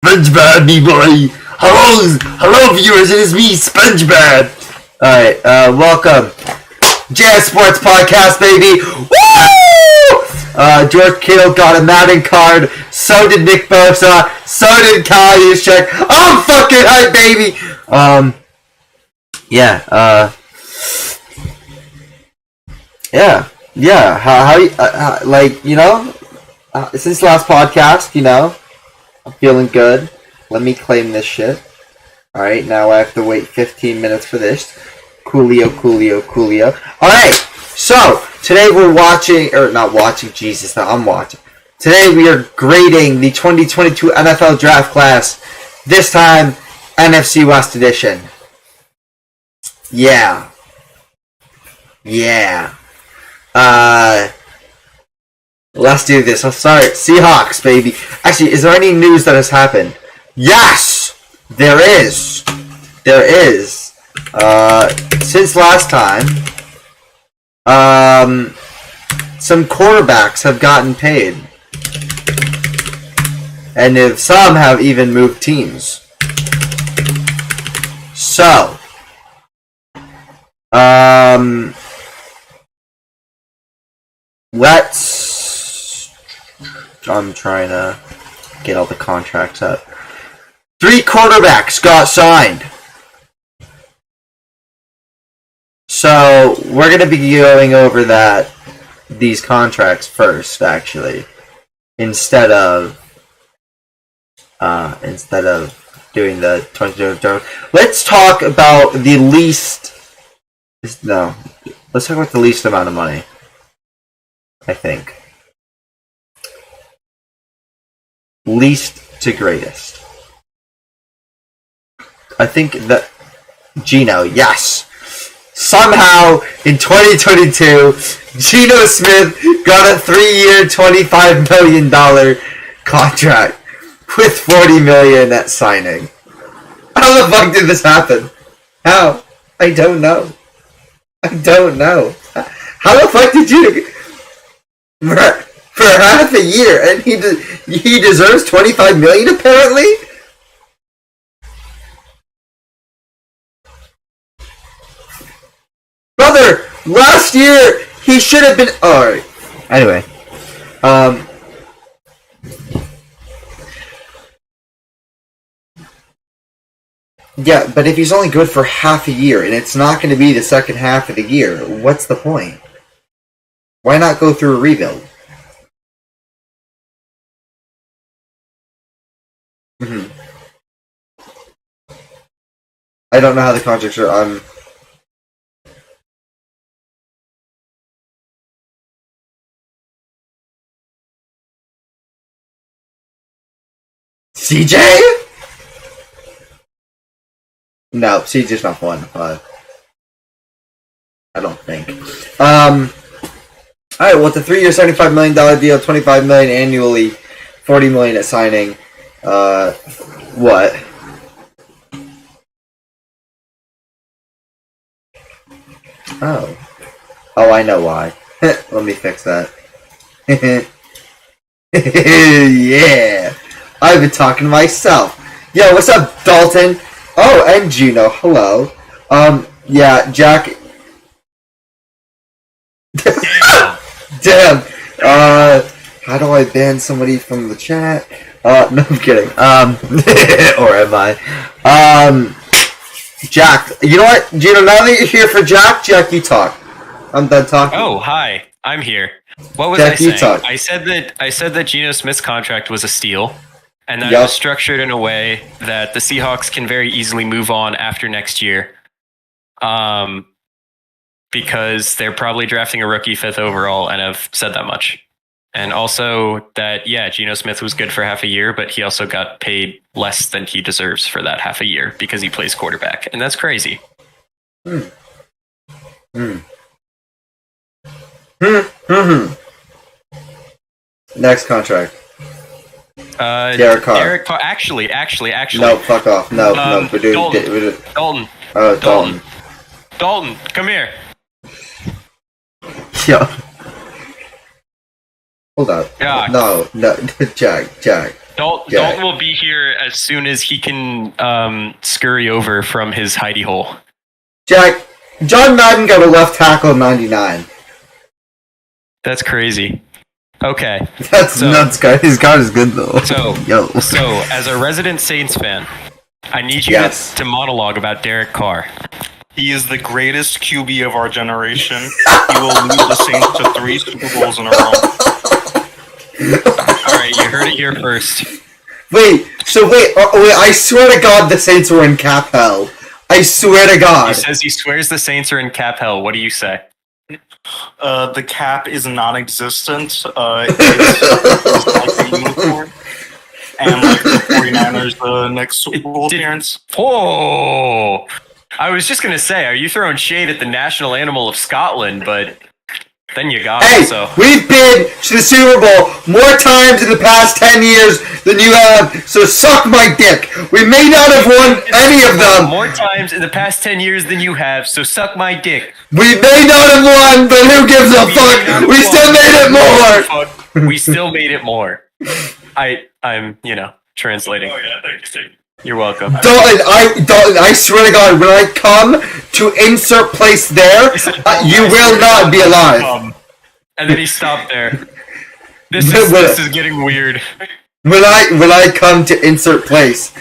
SpongeBob, me boy. Hello, viewers. It is me, SpongeBob. All right, welcome, Jazz Sports Podcast, baby. Woo! George Kittle got a Madden card. So did Nick Bosa. So did Kyle Juszczyk. I'm fucking hype, baby. Yeah. How since last podcast, I'm feeling good. Let me claim this shit. Alright, now I have to wait 15 minutes for this. Coolio. Alright, so today we're watching, or not watching, Jesus, no, I'm watching. Today we are grading the 2022 NFL Draft Class. This time, NFC West Edition. Yeah. Let's do this. I'll start. Seahawks, baby. Actually, is there any news that has happened? Yes! There is. Since last time, some quarterbacks have gotten paid. And if some have even moved teams. So, I'm trying to get all the contracts up. 3 quarterbacks got signed. So we're going to be going over these contracts first, actually, instead of doing the 2022. Let's talk about the least. No, let's talk about the least amount of money. I think. Least to greatest. I think that Geno, yes. Somehow in 2022, Geno Smith got a 3-year, $25 million contract with $40 million at signing. How the fuck did this happen? How? I don't know. How the fuck did you? For half a year, and he deserves $25 million apparently. Brother, last year he should have been. Alright. Anyway, yeah, but if he's only good for half a year, and it's not going to be the second half of the year, what's the point? Why not go through a rebuild? I don't know how the contracts are on. CJ? No, CJ's not one. I don't think. Alright, well, it's a 3-year, $75 million deal, $25 million annually, $40 million at signing. What? Oh, I know why. Let me fix that. Yeah, I've been talking to myself. Yo, what's up, Dalton? Oh, and Gino, hello. Yeah, Jack. Damn. How do I ban somebody from the chat? No, I'm kidding. Or am I? Jack, you know what, Gino? Now that you're here for Jack, you talk. I'm done talking. Oh, hi, I'm here. What was Jack, I saying? you talk. I said that Geno Smith's contract was a steal, and that it was structured in a way that the Seahawks can very easily move on after next year, because they're probably drafting a rookie 5th overall, and I've said that much. And also that, yeah, Geno Smith was good for half a year, but he also got paid less than he deserves for that half a year because he plays quarterback. And that's crazy. Next contract. Derek Carr. Actually. No, fuck off. No. We're doing Dalton. Dalton. Dalton, come here. Yeah. Hold up. Yeah. No, Jack. Dalton will be here as soon as he can scurry over from his hidey hole. Jack, John Madden got a left tackle in 99. That's crazy. Okay. That's nuts, guy. His guard is good, though. So, as a resident Saints fan, I need you to monologue about Derek Carr. He is the greatest QB of our generation. He will lead the Saints to 3 Super Bowls in a row. Alright, you heard it here first. Wait, I swear to God the Saints were in cap hell. I swear to God. He says he swears the Saints are in cap hell. What do you say? The cap is non-existent. It's like a unicorn. And like the 49ers, the next Super Bowl appearance. Oh! I was just going to say, are you throwing shade at the national animal of Scotland? But then you got it, so. We've been to the Super Bowl more times in the past 10 years than you have, so suck my dick. We may not have won any of them. More times in the past 10 years than you have, so suck my dick. We may not have won, but who gives a fuck? We still made it more. We still made it more. I'm translating. Oh, yeah, thank you. You're welcome. Dalton, I swear to God, when I come to insert place there, you will not be alive. And then he stopped there. This is getting weird. When I come to insert place,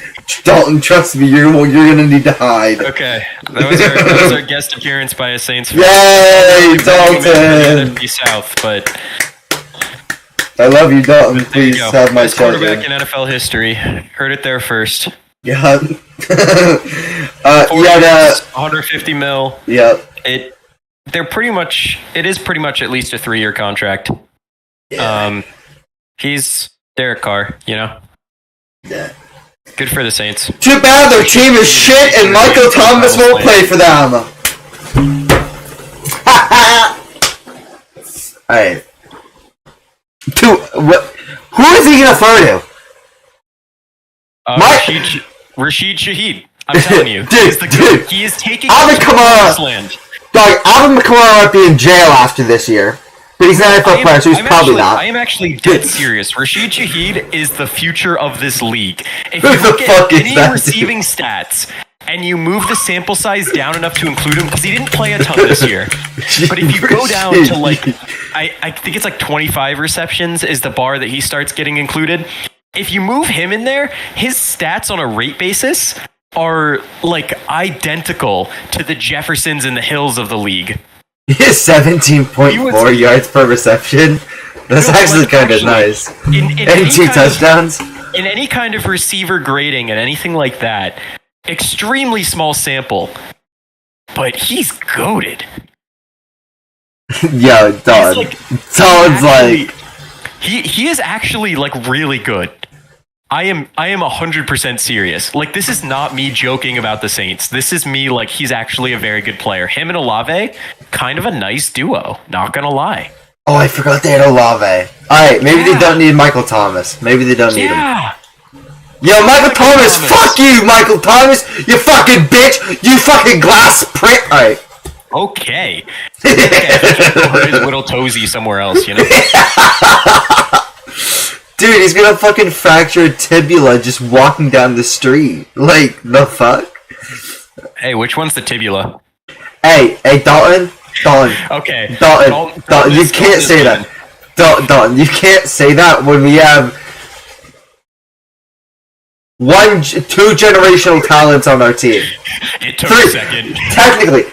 Dalton, trust me, you're gonna need to hide. Okay, that was our guest appearance by a Saints fan. Yay, Dalton! NFC South, but I love you, Dalton. Please have my quarterback in NFL history. Heard it there first. Yeah. 150 mil. Yeah. It is pretty much at least a 3-year contract. Yeah. He's Derek Carr, Yeah. Good for the Saints. Too bad their team is shit and Michael Thomas won't play for them. Alright. Who is he gonna throw to? Rashid Shaheed. I'm telling you. He is taking Alvin Kamara. Dog, Alvin Kamara might be in jail after this year. But he's not a NFL player, so he's probably not. I am actually dead serious. Rashid Shaheed is the future of this league. If Who you the look fuck at is any that receiving stats and you move the sample size down enough to include him, because he didn't play a ton this year. But if you go down to I think it's like 25 receptions is the bar that he starts getting included. If you move him in there, his stats on a rate basis are like identical to the Jeffersons and the Hills of the league. He has 17.4 yards per reception. That's actually kind of nice. And 2 touchdowns. In any kind of receiver grading and anything like that, extremely small sample, but he's goated. Yo, dog. Sounds like he is actually like really good. I am 100% serious. Like, this is not me joking about the Saints. This is me like he's actually a very good player. Him and Olave, kind of a nice duo. Not gonna lie. Oh, I forgot they had Olave. Alright, maybe they don't need Michael Thomas. Maybe they don't need him. Yo, Michael Thomas! Fuck you, Michael Thomas! You fucking bitch! You fucking glass prick! Alright. Okay. His little toesy somewhere else, you know? Dude, he's gonna fucking fracture a tibia just walking down the street. Like, the fuck? Hey, which one's the tibula? Hey, Dalton. Okay. Dalton, you can't say that. Dalton, you can't say that when we have 2 generational talents on our team. It took a second. Technically,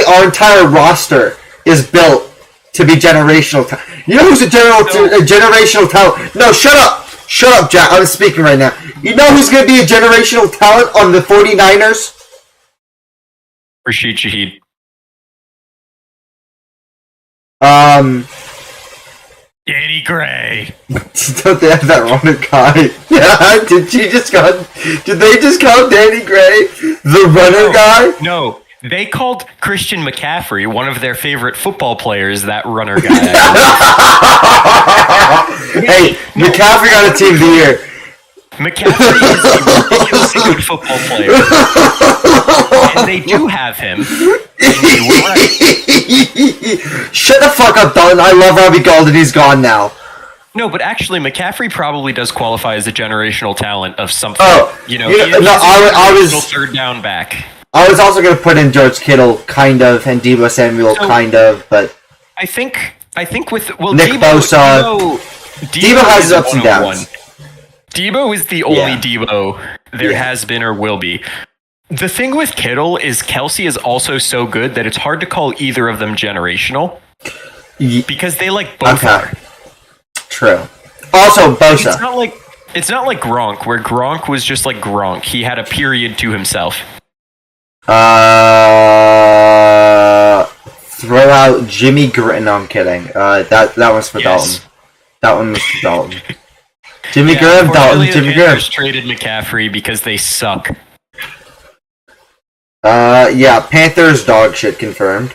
our entire roster is built to be generational talent. You know who's a generational talent? No, shut up, Jack. I'm speaking right now. You know who's going to be a generational talent on the 49ers? Rashid Shaheed. Danny Gray. Don't they have that runner guy? Yeah, did they just call Danny Gray the runner guy? No. They called Christian McCaffrey, one of their favorite football players, that runner guy. Hey, McCaffrey got a team of the year. McCaffrey is a ridiculously good football player. And they do have him. And you were right. Shut the fuck up, Dalton. I love Robbie Gold and he's gone now. No, but actually, McCaffrey probably does qualify as a generational talent of something. Oh, you know, no, I was third down back. I was also going to put in George Kittle, kind of, and Deebo Samuel, kind of, but I think with Nick Bosa. Deebo has his ups and downs. Deebo is the only Deebo there has been or will be. The thing with Kittle is Kelsey is also so good that it's hard to call either of them generational because they both are. True. Also, Bosa. It's not like Gronk, where Gronk was just like Gronk. He had a period to himself. Throw out Jimmy Graham. No, I'm kidding. That one's for Dalton. That one was for Dalton. Jimmy Graham, Dalton, Jimmy Graham. Traded McCaffrey because they suck. Panthers dog shit confirmed.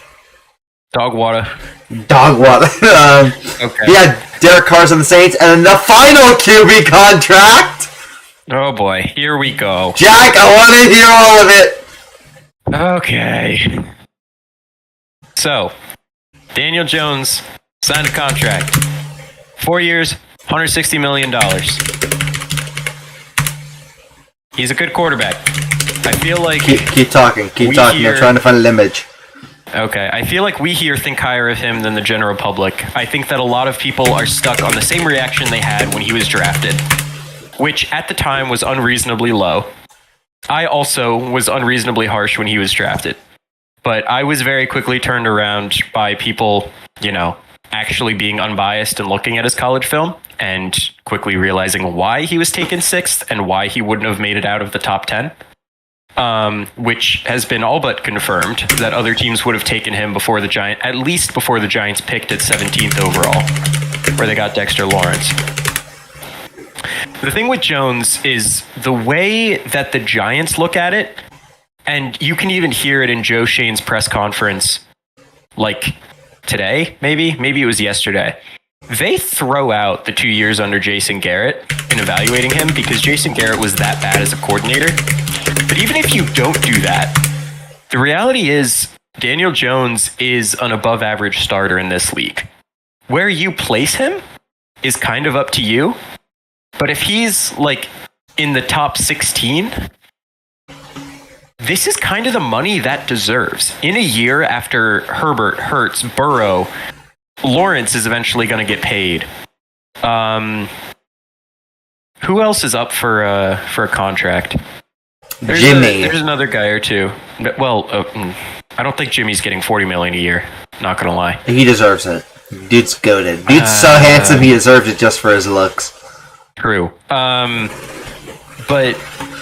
Dog water. Okay. Yeah, Derek Carr's on the Saints, and then the final QB contract. Oh boy, here we go. Jack, I want to hear all of it. Okay. So, Daniel Jones signed a contract. 4 years, $160 million. He's a good quarterback. I feel like... Keep talking. I'm trying to find an image. Okay, I feel like we here think higher of him than the general public. I think that a lot of people are stuck on the same reaction they had when he was drafted, which at the time was unreasonably low. I also was unreasonably harsh when he was drafted, but I was very quickly turned around by people, actually being unbiased and looking at his college film and quickly realizing why he was taken 6th and why he wouldn't have made it out of the top 10. Which has been all but confirmed that other teams would have taken him before the Giants, at least before the Giants picked at 17th overall, where they got Dexter Lawrence. The thing with Jones is the way that the Giants look at it, and you can even hear it in Joe Shane's press conference, today, maybe it was yesterday. They throw out the 2 years under Jason Garrett in evaluating him because Jason Garrett was that bad as a coordinator. But even if you don't do that, the reality is Daniel Jones is an above average starter in this league. Where you place him is kind of up to you. But if he's in the top 16, this is kind of the money that deserves. In a year after Herbert, Hurts, Burrow, Lawrence is eventually going to get paid. Who else is up for a contract? Jimmy. There's another guy or two. Well, I don't think Jimmy's getting $40 million a year. Not gonna lie. He deserves it. Dude's goated. Dude's so handsome. He deserves it just for his looks. True. But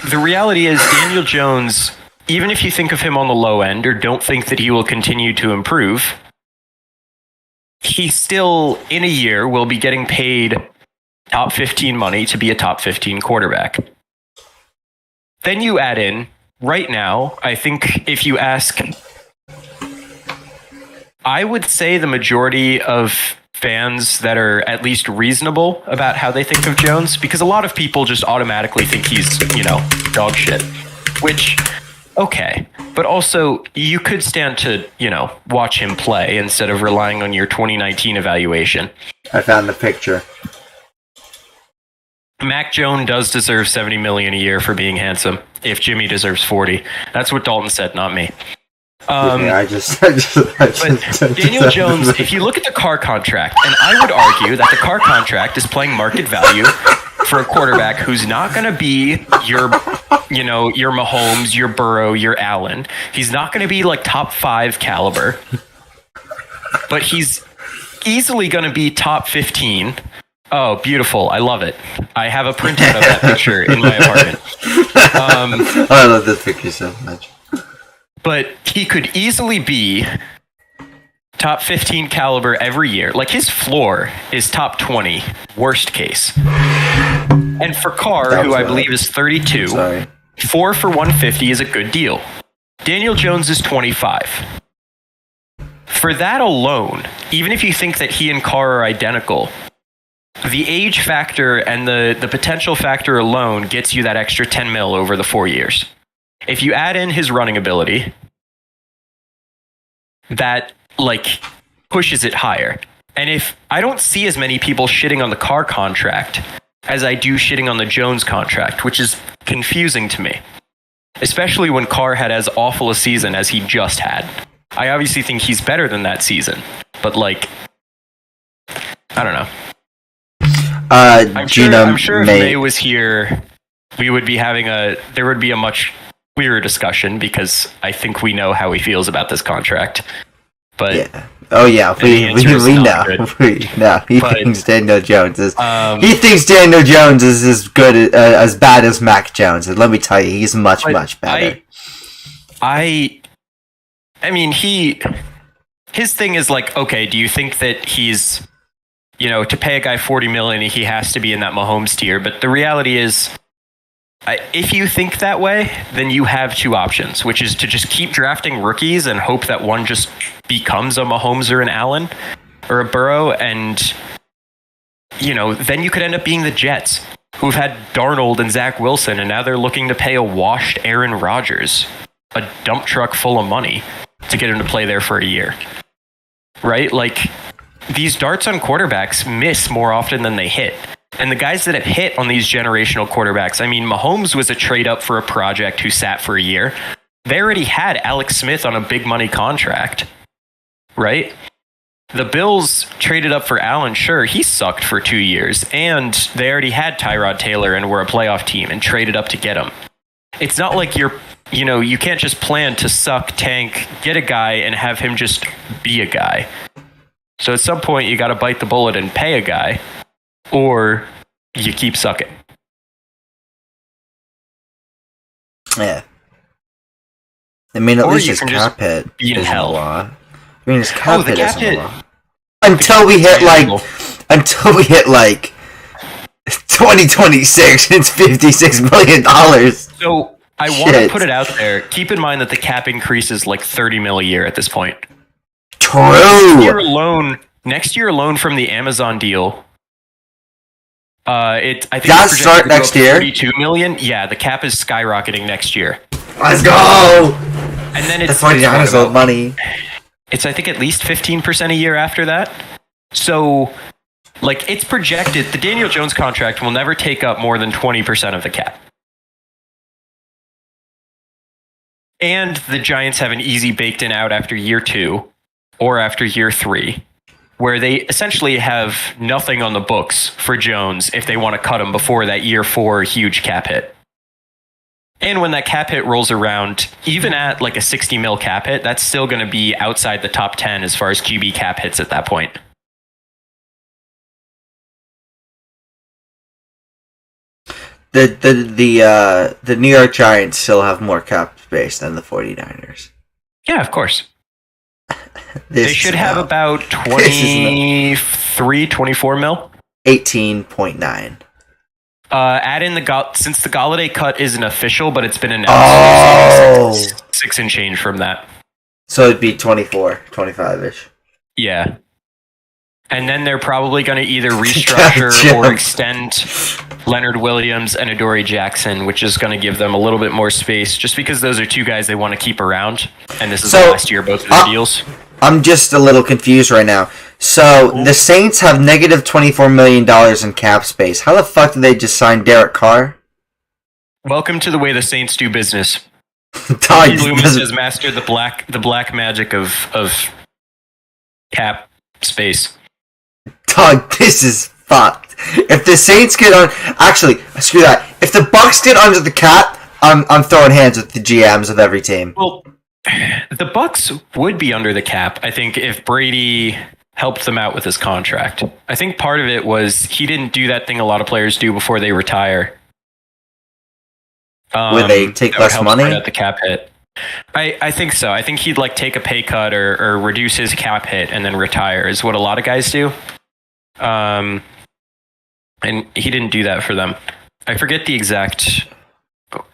the reality is, Daniel Jones, even if you think of him on the low end or don't think that he will continue to improve, he still, in a year, will be getting paid top 15 money to be a top 15 quarterback. Then you add in, right now, I think if you ask, I would say the majority of fans that are at least reasonable about how they think of Jones, because a lot of people just automatically think he's, dog shit, which, okay. But also, you could stand to, watch him play instead of relying on your 2019 evaluation. I found the picture. Mac Jones does deserve $70 million a year for being handsome. If Jimmy deserves 40, that's what Dalton said, not me. But Daniel Jones, if you look at the Carr contract, and I would argue that the Carr contract is playing market value for a quarterback who's not going to be your Mahomes, your Burrow, your Allen. He's not going to be top 5 caliber, but he's easily going to be top 15. Oh, beautiful. I love it. I have a printout of that picture in my apartment. I love this picture so much. But he could easily be top 15 caliber every year. His floor is top 20, worst case. And for Carr, who I believe is 32, 4 for 150 is a good deal. Daniel Jones is 25. For that alone, even if you think that he and Carr are identical, the age factor and the potential factor alone gets you that extra 10 mil over the 4 years. If you add in his running ability, that pushes it higher. And if I don't see as many people shitting on the Carr contract as I do shitting on the Jones contract, which is confusing to me, especially when Carr had as awful a season as he just had. I obviously think he's better than that season, but like, I don't know. I'm sure if May was here, we would be having there would be a much clearer discussion because I think we know how he feels about this contract. But yeah. Oh yeah, we know. He thinks Daniel Jones is. He thinks Daniel Jones is as good as bad as Mac Jones, and let me tell you, he's much better. I mean, his thing is like, okay, do you think that he's, to pay a guy $40 million, he has to be in that Mahomes tier? But the reality is, if you think that way, then you have two options, which is to just keep drafting rookies and hope that one just becomes a Mahomes or an Allen or a Burrow. And, then you could end up being the Jets, who've had Darnold and Zach Wilson, and now they're looking to pay a washed Aaron Rodgers a dump truck full of money to get him to play there for a year. Right? Like, these darts on quarterbacks miss more often than they hit. And the guys that have hit on these generational quarterbacks, I mean, Mahomes was a trade up for a project who sat for a year. They already had Alex Smith on a big money contract, right? The Bills traded up for Allen. Sure, he sucked for 2 years, and they already had Tyrod Taylor and were a playoff team and traded up to get him. It's not like you can't just plan to suck, tank, get a guy, and have him just be a guy. So at some point, you got to bite the bullet and pay a guy, or you keep sucking. Yeah. I mean, at least his cap hit isn't a lot. I mean, his cap hit isn't a lot. Until we hit like 2026, it's $56 million. So I want to put it out there. Keep in mind that the cap increase is like $30 million a year at this point. True. Next year alone from the Amazon deal. I think that's start next year. $32 million. Yeah, the cap is skyrocketing next year. Let's go. And then it's the 49ers old money. It's I think at least 15% a year after that. So, like, it's projected the Daniel Jones contract will never take up more than 20% of the cap. And the Giants have an easy baked in out after year 2 or after year 3, where they essentially have nothing on the books for Jones if they want to cut him before that year 4 huge cap hit. And when that cap hit rolls around, even at like a 60 mil cap hit, that's still going to be outside the top 10 as far as QB cap hits at that point. The New York Giants still have more cap space than the 49ers. Yeah, of course. They should have about 23, 24 mil. 18.9. Add in since the Galladay cut isn't official, but it's been announced. 6 and change from that. So it'd be 24, 25-ish. Yeah. And then they're probably going to either restructure or extend Leonard Williams and Adoree Jackson, which is going to give them a little bit more space, just because those are 2 guys they want to keep around. And this is the last year both of their deals. I'm just a little confused right now. So the Saints have negative $24 million in cap space. How the fuck did they just sign Derek Carr? Welcome to the way the Saints do business. Todd Loomis has mastered the black magic of cap space. Dog, this is fucked. If the Saints get on, actually, screw that. If the Bucks get under the cap, I'm throwing hands with the GMs of every team. Well, the Bucks would be under the cap, I think, if Brady helped them out with his contract. I think part of it was he didn't do that thing a lot of players do before they retire. Where they take less money? At the cap hit. I think so. I think he'd like take a pay cut or reduce his cap hit and then retire is what a lot of guys do. And he didn't do that for them. I forget the exact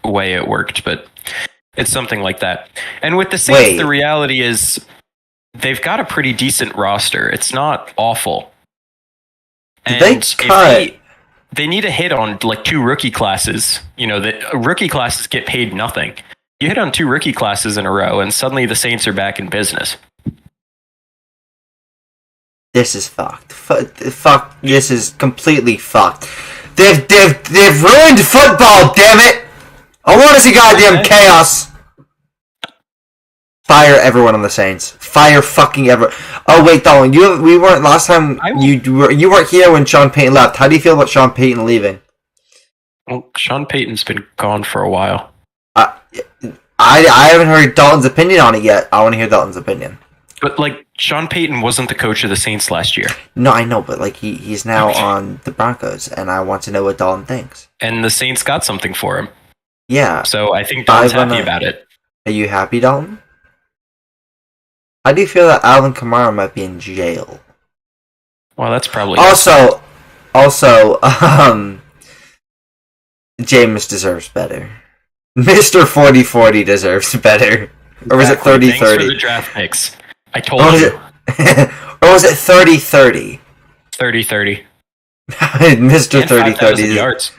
way it worked, but it's something like that. And with the Saints, the reality is they've got a pretty decent roster. It's not awful. And they need a hit on like 2 rookie classes. The rookie classes get paid nothing. You hit on 2 rookie classes in a row, and suddenly the Saints are back in business. This is fucked. Fuck. This is completely fucked. They've ruined football. Damn it! I want to see goddamn chaos. Fire everyone on the Saints. Fire fucking everyone. Oh wait, Dolan, we weren't last time. You weren't here when Sean Payton left. How do you feel about Sean Payton leaving? Well, Sean Payton's been gone for a while. I haven't heard Dalton's opinion on it yet. I want to hear Dalton's opinion. But like, Sean Payton wasn't the coach of the Saints last year. No, I know, but like he's now on the Broncos, and I want to know what Dalton thinks. And the Saints got something for him. Yeah. So I think Dalton's happy about it. Are you happy, Dalton? How do you feel that Alvin Kamara might be in jail? Well, that's probably also, Jameis deserves better. Mr. 4040 deserves better. Or was it 30-30? Thanks for the draft picks. I told you. Or was it 30-30? 30-30. Mr. 30-30. yards.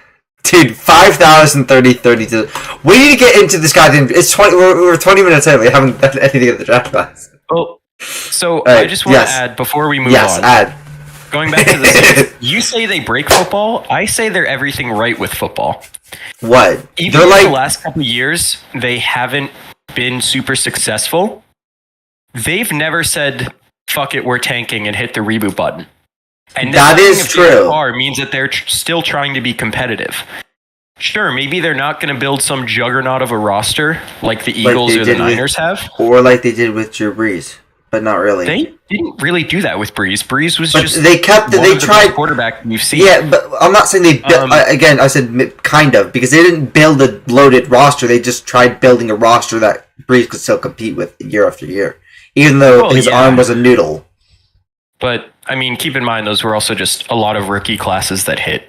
Dude, 5,000, 30-30. We need to get into this goddamn... We're 20 minutes in. We haven't done anything at the draft class. Well, so I just want to add, before we move on... Yes, add. Going back to the Saints, you say they break football. I say they're everything right with football. What? Even in the last couple of years, they haven't been super successful. They've never said, fuck it, we're tanking and hit the reboot button. And that is true. Means that they're still trying to be competitive. Sure, maybe they're not going to build some juggernaut of a roster like the Eagles or the Niners have. Or like they did with Drew Brees, but not really. They didn't really do that with Brees. Brees was just they tried quarterback you've seen. Yeah, but I'm not saying they again, I said kind of, because they didn't build a loaded roster. They just tried building a roster that Brees could still compete with year after year, even though his arm was a noodle. But I mean, keep in mind those were also just a lot of rookie classes that hit.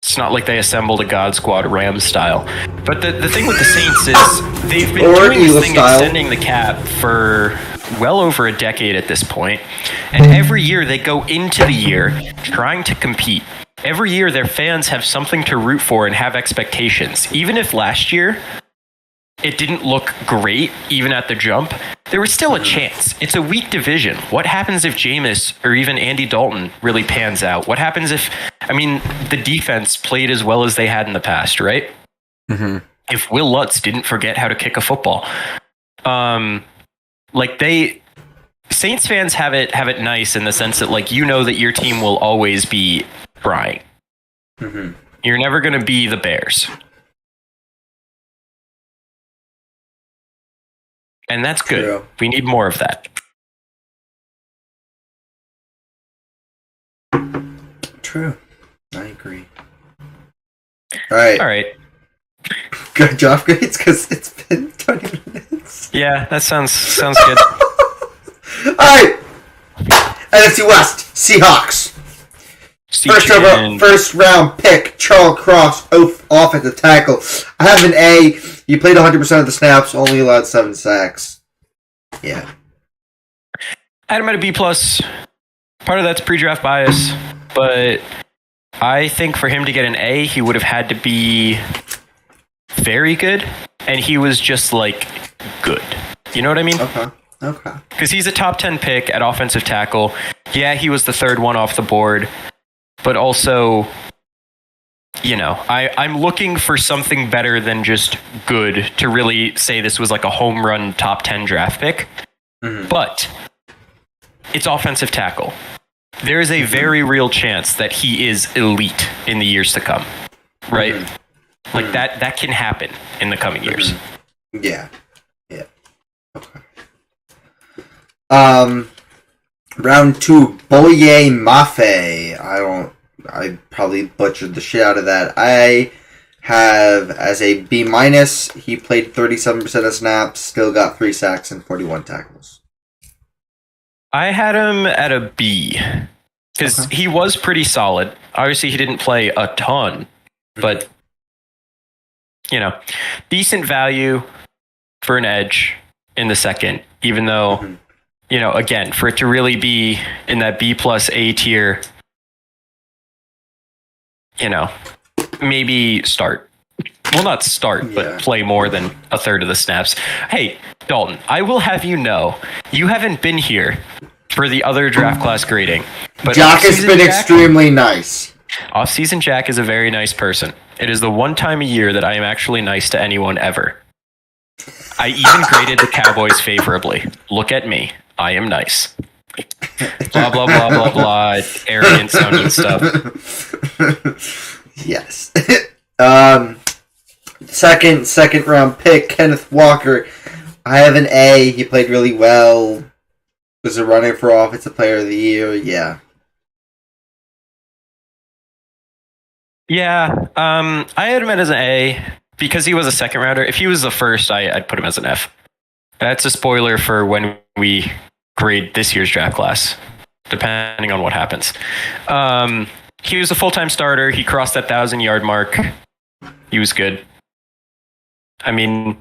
It's not like they assembled a God Squad Rams style. But the thing with the Saints is they've been doing this thing, extending the cap for well over a decade at this point. And every year they go into the year trying to compete. Every year their fans have something to root for and have expectations. Even if last year it didn't look great, even at the jump, there was still a chance. It's a weak division. What happens if Jameis or even Andy Dalton really pans out? What happens if, the defense played as well as they had in the past, right? Mm-hmm. If Will Lutz didn't forget how to kick a football. Saints fans have it nice in the sense that, like, you know that your team will always be trying. Mm-hmm. You're never going to be the Bears. And that's good. True. We need more of that. True. I agree. All right. Good job, grades, because it's been 20 minutes. Yeah, that sounds good. All right. NFC West, Seahawks. First round pick, Charles Cross, offensive tackle. I have an A. You played 100% of the snaps, only allowed 7 sacks. Yeah. I had him at a B+. Part of that's pre-draft bias, but I think for him to get an A, he would have had to be very good, and he was just, like, good. You know what I mean? Okay. Because he's a top 10 pick at offensive tackle. Yeah, he was the third one off the board, but also, you know, I'm looking for something better than just good to really say this was like a home run top 10 draft pick. Mm-hmm. But it's offensive tackle. There is a very real chance that he is elite in the years to come, right? Mm-hmm. Like that can happen in the coming years. Yeah. Okay. Round 2, Boye Mafe. I probably butchered the shit out of that. I have as a B-. He played 37% of snaps, still got 3 sacks and 41 tackles. I had him at a B because he was pretty solid. Obviously, he didn't play a ton, but, you know, decent value for an edge in the second, even though, you know, again, for it to really be in that B+ A tier, you know, maybe start. Well, not start, but play more than a third of the snaps. Hey, Dalton, I will have you know, you haven't been here for the other draft class grading. But Jack has been extremely nice. Off-season Jack is a very nice person. It is the one time a year that I am actually nice to anyone ever. I even graded the Cowboys favorably. Look at me. I am nice. Blah, blah, blah, blah, blah. Arrogant sounding stuff. Yes. Second round pick, Kenneth Walker. I have an A. He played really well. Was a runner for Offensive Player of the Year. Yeah. Yeah, I had him as an A because he was a second rounder. If he was the first, I'd put him as an F. That's a spoiler for when we grade this year's draft class, depending on what happens. He was a full-time starter. He crossed that 1,000-yard mark. He was good. I mean,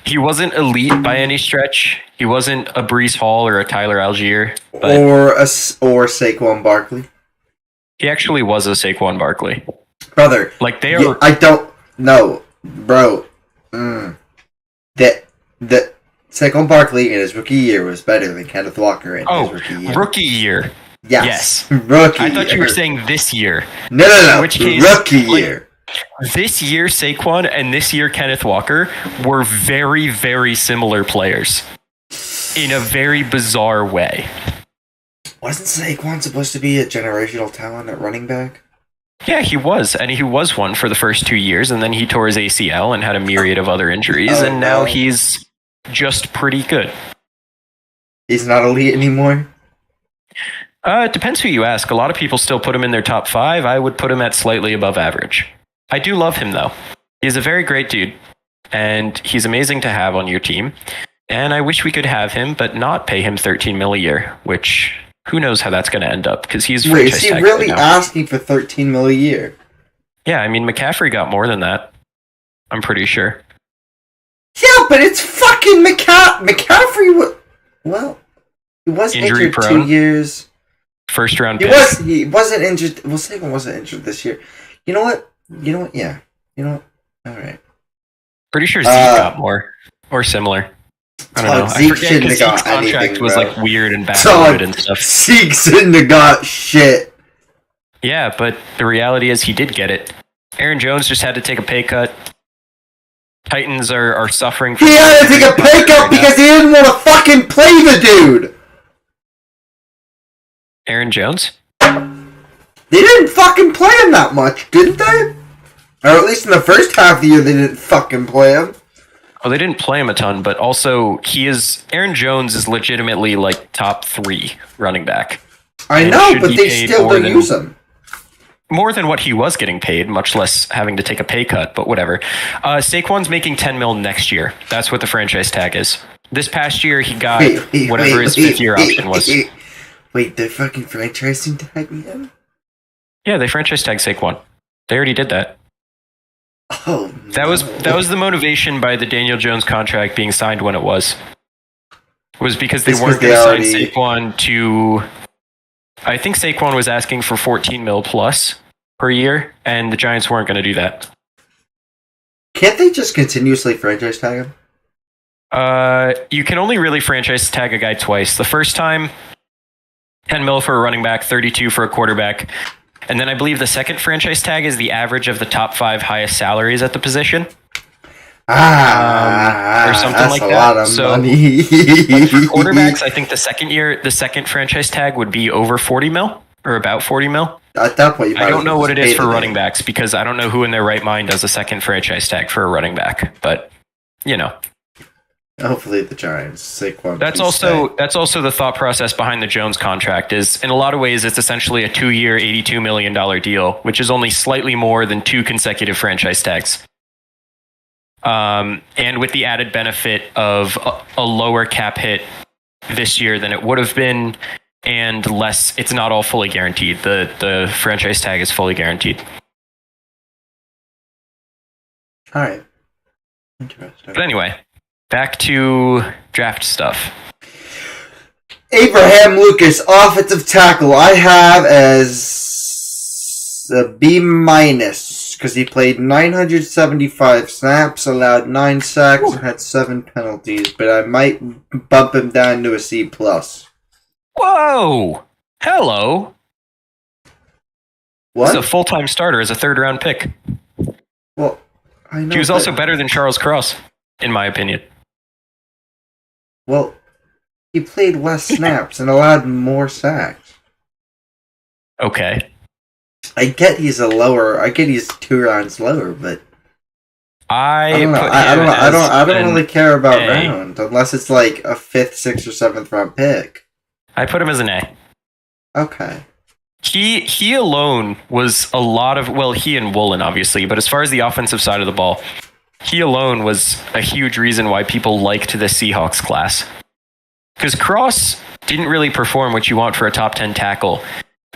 he wasn't elite by any stretch. He wasn't a Breece Hall or a Tyler Algier. Or Saquon Barkley. He actually was a Saquon Barkley. Brother. Like, they are... I don't know, bro. That Saquon Barkley in his rookie year was better than Kenneth Walker in his rookie year. Rookie year. Yes. Rookie I thought you were saying this year. No. In which case, rookie year. This year, Saquon and this year, Kenneth Walker were very, very similar players in a very bizarre way. Wasn't Saquon supposed to be a generational talent at running back? Yeah, he was. And he was one for the first 2 years, and then he tore his ACL and had a myriad of other injuries, and now he's just pretty good. He's not elite anymore? It depends who you ask. A lot of people still put him in their top 5. I would put him at slightly above average. I do love him, though. He's a very great dude, and he's amazing to have on your team. And I wish we could have him, but not pay him $13 million a year, which who knows how that's going to end up, because he's Wait, is he really asking for $13 million a year? Yeah, I mean, McCaffrey got more than that. I'm pretty sure. Yeah, but it's fucking McCaffrey. Well, he was Injury injured prone. 2 years. First round pick. He wasn't injured. Well, Saquon wasn't injured this year. You know what? Yeah. You know what? All right. Pretty sure Zeke got more or similar. I don't know. Zeke shouldn't have got Zeke's contract anything, was bro. like weird and backloaded and stuff. Zeke shouldn't have got shit. Yeah, but the reality is he did get it. Aaron Jones just had to take a pay cut. Titans are suffering. He had to take a pay cut because he didn't want to fucking play the dude. Aaron Jones? They didn't fucking play him that much, didn't they? Or at least in the first half of the year, they didn't fucking play him. Oh, they didn't play him a ton, but also Aaron Jones is legitimately like top 3 running back. I know, but they still don't use him. More than what he was getting paid, much less having to take a pay cut, but whatever. Saquon's making $10 million next year. That's what the franchise tag is. This past year, he got whatever his fifth-year option was. Wait, they're fucking franchising tagging him? Yeah, they franchise tagged Saquon. They already did that. Oh, that was the motivation by the Daniel Jones contract being signed when it was because they weren't going to sign Saquon to. I think Saquon was asking for $14 million plus per year, and the Giants weren't going to do that. Can't they just continuously franchise tag him? You can only really franchise tag a guy twice. The first time, $10 million for a running back, $32 million for a quarterback. And then I believe the second franchise tag is the average of the top 5 highest salaries at the position. Or something like that. Lot of money. Like for quarterbacks, I think the second franchise tag would be over $40 million or about $40 million. At that point, I don't know what it is for running backs because I don't know who in their right mind does a second franchise tag for a running back. But you know, hopefully the Giants. Saquon. That's also the thought process behind the Jones contract. Is in a lot of ways it's essentially a 2-year, $82 million deal, which is only slightly more than 2 consecutive franchise tags. And with the added benefit of a lower cap hit this year than it would have been, and less, it's not all fully guaranteed. The franchise tag is fully guaranteed. All right. Interesting. But anyway, back to draft stuff. Abraham Lucas, offensive tackle. I have as a B-. because he played 975 snaps, allowed 9 sacks, and had 7 penalties. But I might bump him down to a C+. Whoa! Hello! What? He's a full-time starter as a third-round pick. Well, I know. He was also better than Charles Cross, in my opinion. Well, he played less snaps and allowed more sacks. Okay. I get he's 2 rounds lower, but I don't know. put I don't him know. as I don't an really care about A. round unless it's like a 5th, 6th, or 7th round pick. I put him as an A. Okay. He alone was a lot of, well, he and Woolen, obviously, but as far as the offensive side of the ball, he alone was a huge reason why people liked the Seahawks class. Because Cross didn't really perform what you want for a top 10 tackle,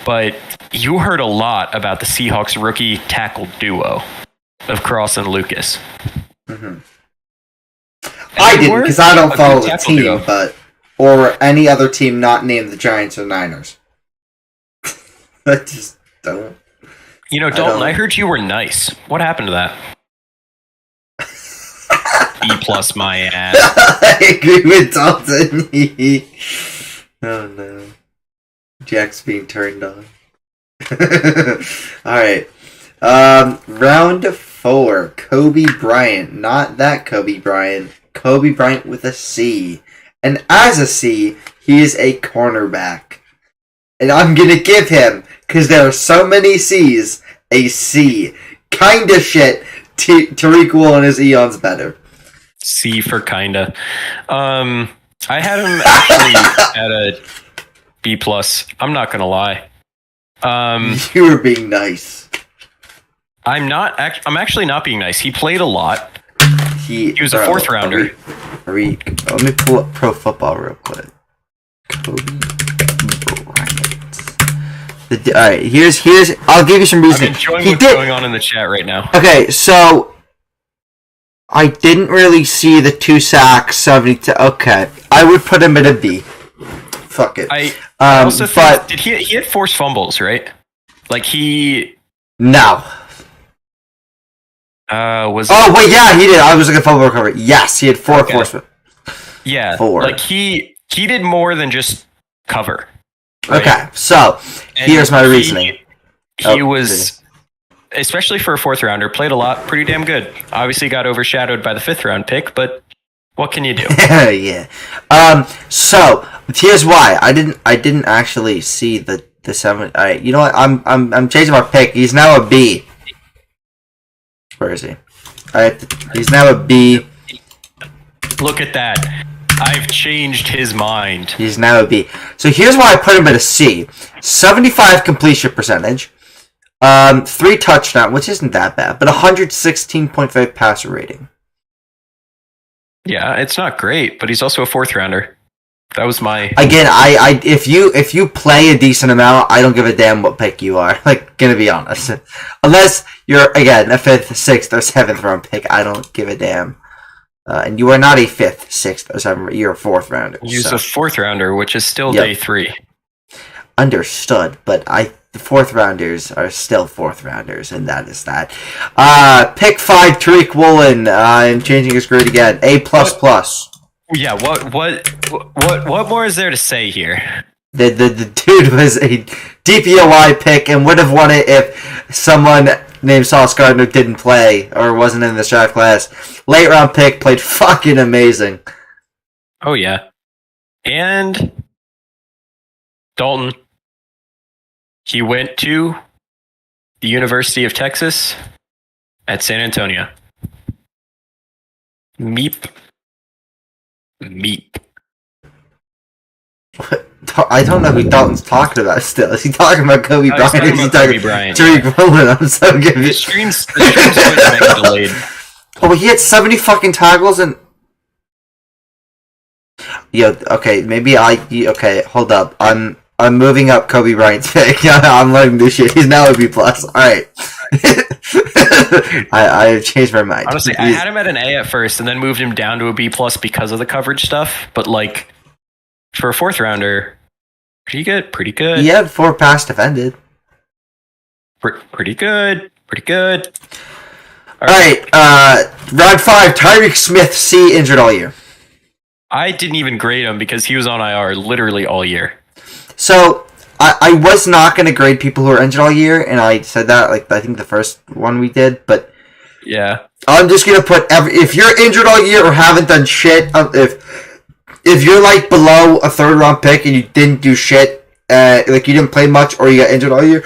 but you heard a lot about the Seahawks rookie tackle duo of Cross and Lucas. Mm-hmm. I didn't, because I don't follow the team, or any other team not named the Giants or Niners. I just don't. You know, Dalton, I heard you were nice. What happened to that? B plus my ass. I agree with Dalton. Oh no. Jack's being turned on. Alright. Round 4. Kobe Bryant. Not that Kobe Bryant. Kobe Bryant with a C. And as a C, he is a cornerback. And I'm gonna give him, because there are so many C's, a C. Kinda shit. Tariq Woolen is eons better. C for kinda. I had him actually at a B plus. I'm not gonna lie. You were being nice. I'm actually not being nice. He played a lot. He was a 4th rounder. Let me pull up Pro Football real quick. Kobe Bryant. Alright, here's. I'll give you some reasoning. I'm enjoying what's going on in the chat right now. Okay, so I didn't really see the 2 sacks, 72. Okay, I would put him at a B. Fuck it. I also think, he had forced fumbles, right? Like No. Wait, yeah, he did. I was looking at fumble recovery. Yes, he had 4 forced. Yeah, 4. like he did more than just cover. Right? Okay, so here's my reasoning. He was, especially for a 4th rounder, played a lot, pretty damn good. Obviously got overshadowed by the 5th round pick, but what can you do? Yeah. So here's why I didn't actually see the 7. Alright, you know what? I'm changing my pick. He's now a B. Where is he? He's now a B. Look at that. I've changed his mind. He's now a B. So here's why I put him at a C. 75 completion percentage. 3 touchdowns, which isn't that bad, but 116.5 passer rating. Yeah, it's not great, but he's also a 4th rounder. That was my... Again, if you play a decent amount, I don't give a damn what pick you are. Like, gonna be honest. Unless you're, again, a 5th, 6th, or 7th round pick, I don't give a damn. And you are not a 5th, 6th, or 7th. You're a 4th rounder. He's a 4th rounder, which is still day 3. Understood, but the 4th rounders are still 4th rounders, and that is that. Pick 5, Tariq Woolen. I'm changing his grade again. A++. Yeah, what more is there to say here? The dude was a DPOY pick and would have won it if someone named Sauce Gardner didn't play or wasn't in the draft class. Late round pick, played fucking amazing. Oh yeah. And Dalton, he went to the University of Texas at San Antonio. Meep. I don't know who Dalton's talking about still. Is he talking about Kobe Bryant? He's talking about Kobe Bryant. Tariq Woolen. I'm so confused. The stream's getting delayed. Oh, he had 70 fucking tackles and... okay, okay, hold up. I'm moving up Kobe Bryant's pick. I'm learning this shit. He's now a B+. Alright. I changed my mind. Honestly, I had him at an A at first and then moved him down to a B+ because of the coverage stuff. But, like, for a 4th rounder, pretty good. He had 4 pass defended. Pretty good. Pretty good. All right. Round 5. Tyreek Smith, C, injured all year. I didn't even grade him because he was on IR literally all year. So I was not going to grade people who are injured all year, and I said that like I think the first one we did, but yeah, I'm just going to put if you're injured all year or haven't done shit, if you're like below a 3rd round pick and you didn't do shit, like you didn't play much or you got injured all year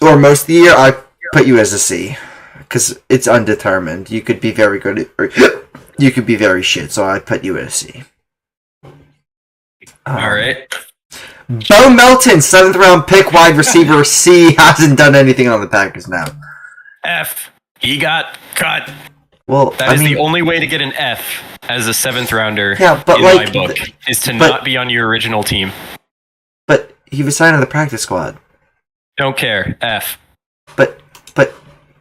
or most of the year, I put you as a C because it's undetermined. You could be very good or you could be very shit, so I put you as a C. All right. Bo Melton, 7th round pick, wide receiver, C, hasn't done anything on the Packers now. F. He got cut. Well, that is the only way to get an F as a 7th rounder but in like, my book, is to not be on your original team. But he was signed on the practice squad. Don't care. F. But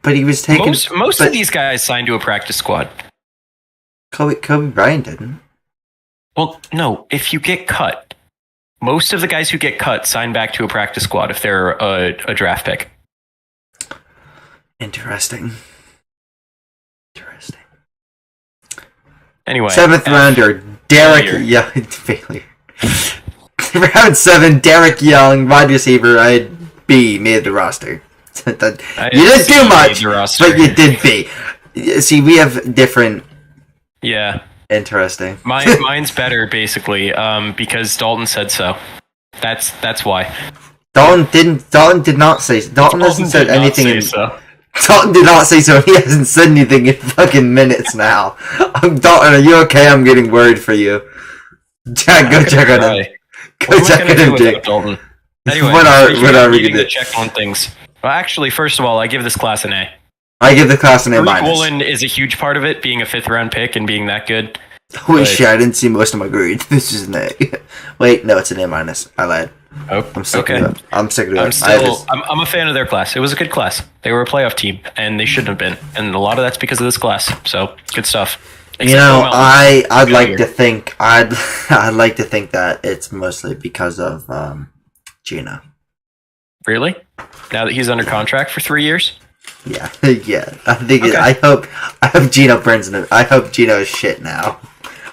he was taken... Most of these guys signed to a practice squad. Kobe Bryant didn't. Well, no. If you get cut, most of the guys who get cut sign back to a practice squad if they're a draft pick. Interesting. Anyway. 7th rounder, Derek Young. Failure. Round 7, Derek Young, wide receiver. I had B, made the roster. You didn't do much, but you did B. See, we have different... Yeah. Interesting. Mine's better, basically, because Dalton said so. That's why. Dalton did not say so. Dalton hasn't said anything. Dalton did not say so. He hasn't said anything in fucking minutes now. Dalton, are you okay? I'm getting worried for you. Jack, go check on him. Go check on him, Jake. Dalton? Anyway, what are we gonna do? Check on things. Well, actually, first of all, I give this class an A. I give the class an A minus. Woolen is a huge part of it, being a 5th round pick and being that good. Holy shit! I didn't see most of my grades. This is an A. Wait, no, it's an A minus. I lied. Oh, I'm sick of it. I'm a fan of their class. It was a good class. They were a playoff team, and they shouldn't have been. And a lot of that's because of this class. So good stuff. I'd like to think that it's mostly because of Gino. Really? Now that he's under contract for 3 years? Yeah, yeah. I think. Okay. I hope Gino burns in it. I hope Gino is shit now.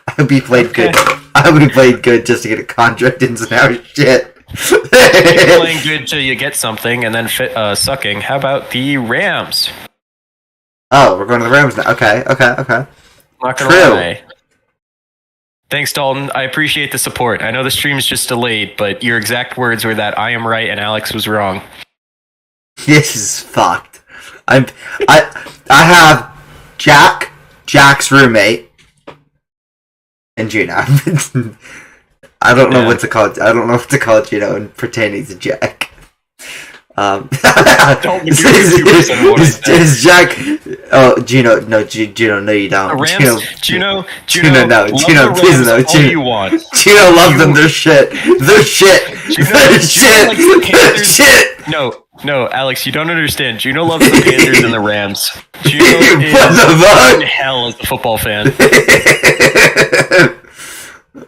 I hope he played good. I hope he played good just to get a contract and now shit. You're playing good till you get something and then sucking. How about the Rams? Oh, we're going to the Rams now. Okay. Not gonna lie. Thanks, Dalton. I appreciate the support. I know the stream's just delayed, but your exact words were that I am right and Alex was wrong. This is fucked. I have Jack's roommate, and Gino. I don't know what to call it. I don't know what to call Gino and pertaining to Jack. Is Jack? Oh, Gino. No, Gino. No, you don't. Gino. No, Gino. Please no. Gino loves them. They're shit. They're shit. They're shit. No, Alex, you don't understand. Gino loves the Panthers and the Rams. Gino is in hell as a football fan.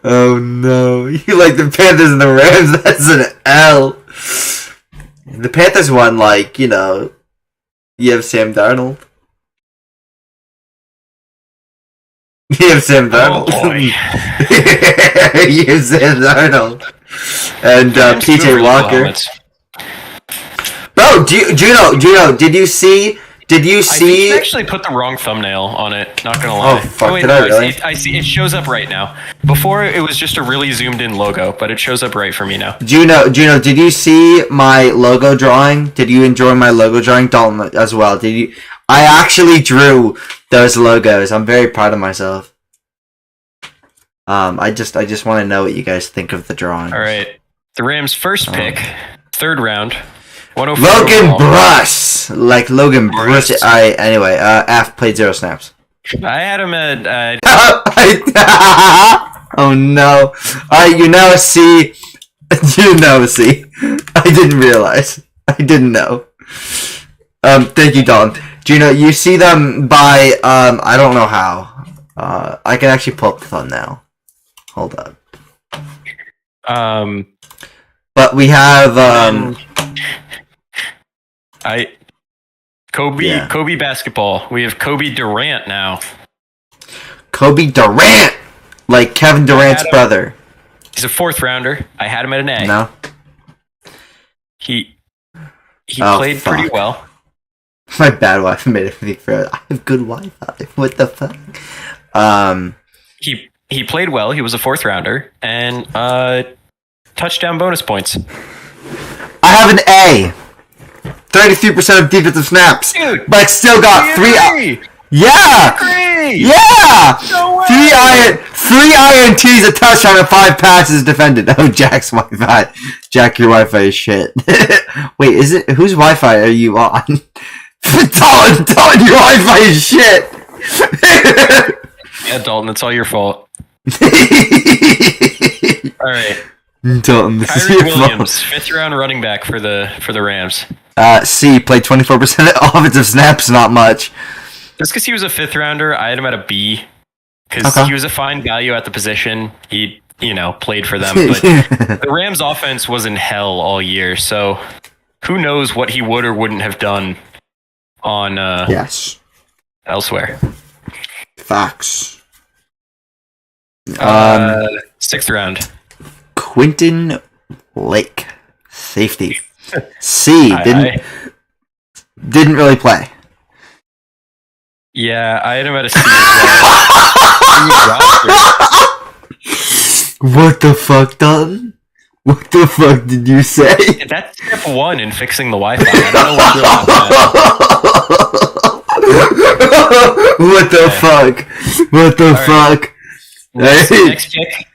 Oh no, you like the Panthers and the Rams? That's an L. The Panthers won, you have Sam Darnold. You have Sam Darnold. Oh boy. You have Sam Darnold. And PJ Walker. Bro, Juno, did you see? I think you actually put the wrong thumbnail on it, not gonna lie. Oh, fuck, did I really? I see, it shows up right now. Before, it was just a really zoomed-in logo, but it shows up right for me now. Juno, did you see my logo drawing? Did you enjoy my logo drawing? Dalton, as well. Did you? I actually drew those logos. I'm very proud of myself. I just want to know what you guys think of the drawing. All right. The Rams' first pick, 3rd round. Logan Bruss, Logan Bruss. Anyway, F played 0 snaps. I had him at. Oh no! You now see. I didn't realize. I didn't know. Thank you, Don. You see them by I don't know how. I can actually pull up the thumbnail. Hold up. But we have Kobe basketball. We have Kobe Durant now. Kobe Durant, like Kevin Durant's brother. He's a 4th rounder. I had him at an A. No. He played pretty well. My bad Wi-Fi made it think for. I have good Wi-Fi. What the fuck? He played well. He was a 4th rounder and touchdown bonus points. I have an A. 33% of defensive snaps. Dude, but still got 3. Yeah! Yeah! No way! 3 INTs, a touchdown, and 5 passes defended. Oh, Jack's Wi-Fi. Jack, your Wi-Fi is shit. Wait, whose Wi-Fi are you on? Dalton, your Wi-Fi is shit. Yeah, Dalton, it's all your fault. All right. Dalton, this is Kyrie your Williams, fault. 5th round running back for the Rams. C, played 24% offensive snaps, not much. Just because he was a 5th rounder, I had him at a B. Because he was a fine value at the position. He, played for them. But the Rams' offense was in hell all year. So who knows what he would or wouldn't have done on elsewhere. Facts. 6th round. Quentin Lake, safety. C, didn't really play. Yeah, I had him at a C as well. What the fuck, Dalton? What the fuck did you say? That's step 1 in fixing the Wi-Fi. I don't know What the fuck? What the fuck? Next pick.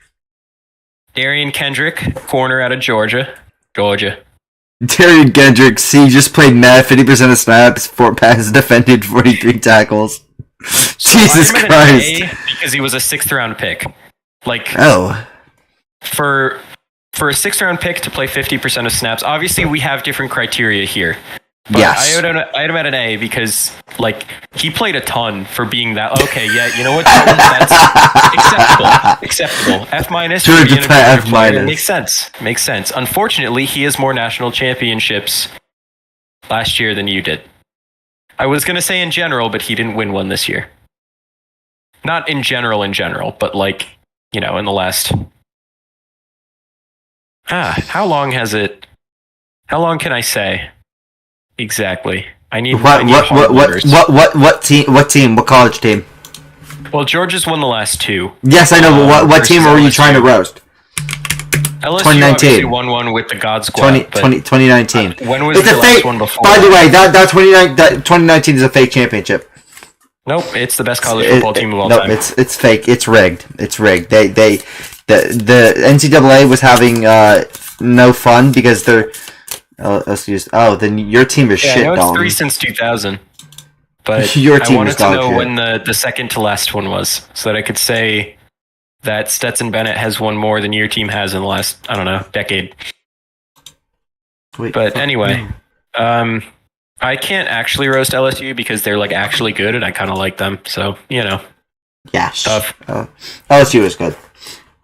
Darian Kendrick, corner out of Georgia. Darian Kendrick, C, just played mad, 50% of snaps, 4 passes defended, 43 tackles. Jesus Christ. Because he was a 6th round pick. For a 6th round pick to play 50% of snaps, obviously we have different criteria here. But yes. I had him at an A because, he played a ton for being that. Okay, yeah, you know what? That's acceptable. F minus. F minus. Makes sense. Unfortunately, he has more national championships last year than you did. I was going to say in general, but he didn't win one this year. Not in general, but in the last... how long can I say? Exactly. I need what team? What college team? Well, Georgia's won the last 2. Yes, I know, but what team were you trying to roast? LSU 2019 won one with the God Squad. 2019. When was the last one before? By the way, that 2019 is a fake championship. Nope, it's the best college football team of all time. Nope, it's fake. It's rigged. The NCAA was having no fun because they're. Then your team is shit. I know it's 3 since 2000, but your team I wanted is to know shit. when the second to last one was, so that I could say that Stetson Bennett has won more than your team has in the last, decade. But anyway, I can't actually roast LSU because they're actually good, and I kind of like them. So Yes. Tough. LSU is good.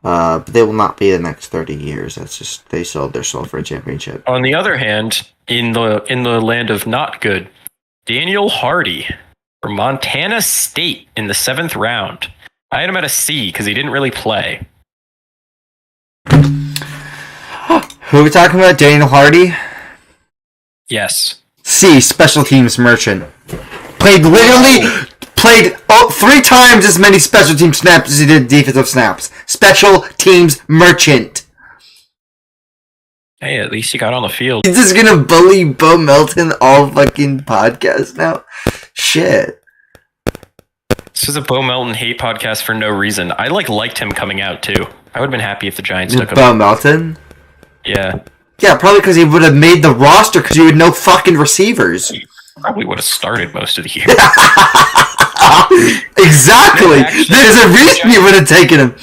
They will not be the next 30 years. That's just they sold their soul for a championship. On the other hand, in the land of not good, Daniel Hardy from Montana State in the 7th round. I had him at a C because he didn't really play. Who are we talking about? Daniel Hardy? Yes. C, special teams merchant. Played 3 times as many special team snaps as he did defensive snaps. Special teams merchant. Hey, at least he got on the field. He's just gonna bully Bo Melton all fucking podcast now? Shit. This is a Bo Melton hate podcast for no reason. I liked him coming out too. I would have been happy if the Giants took him. Bo Melton? Yeah. Yeah, probably because he would have made the roster because you had no fucking receivers. He probably would have started most of the year. Exactly. There's a reason you would have taken him.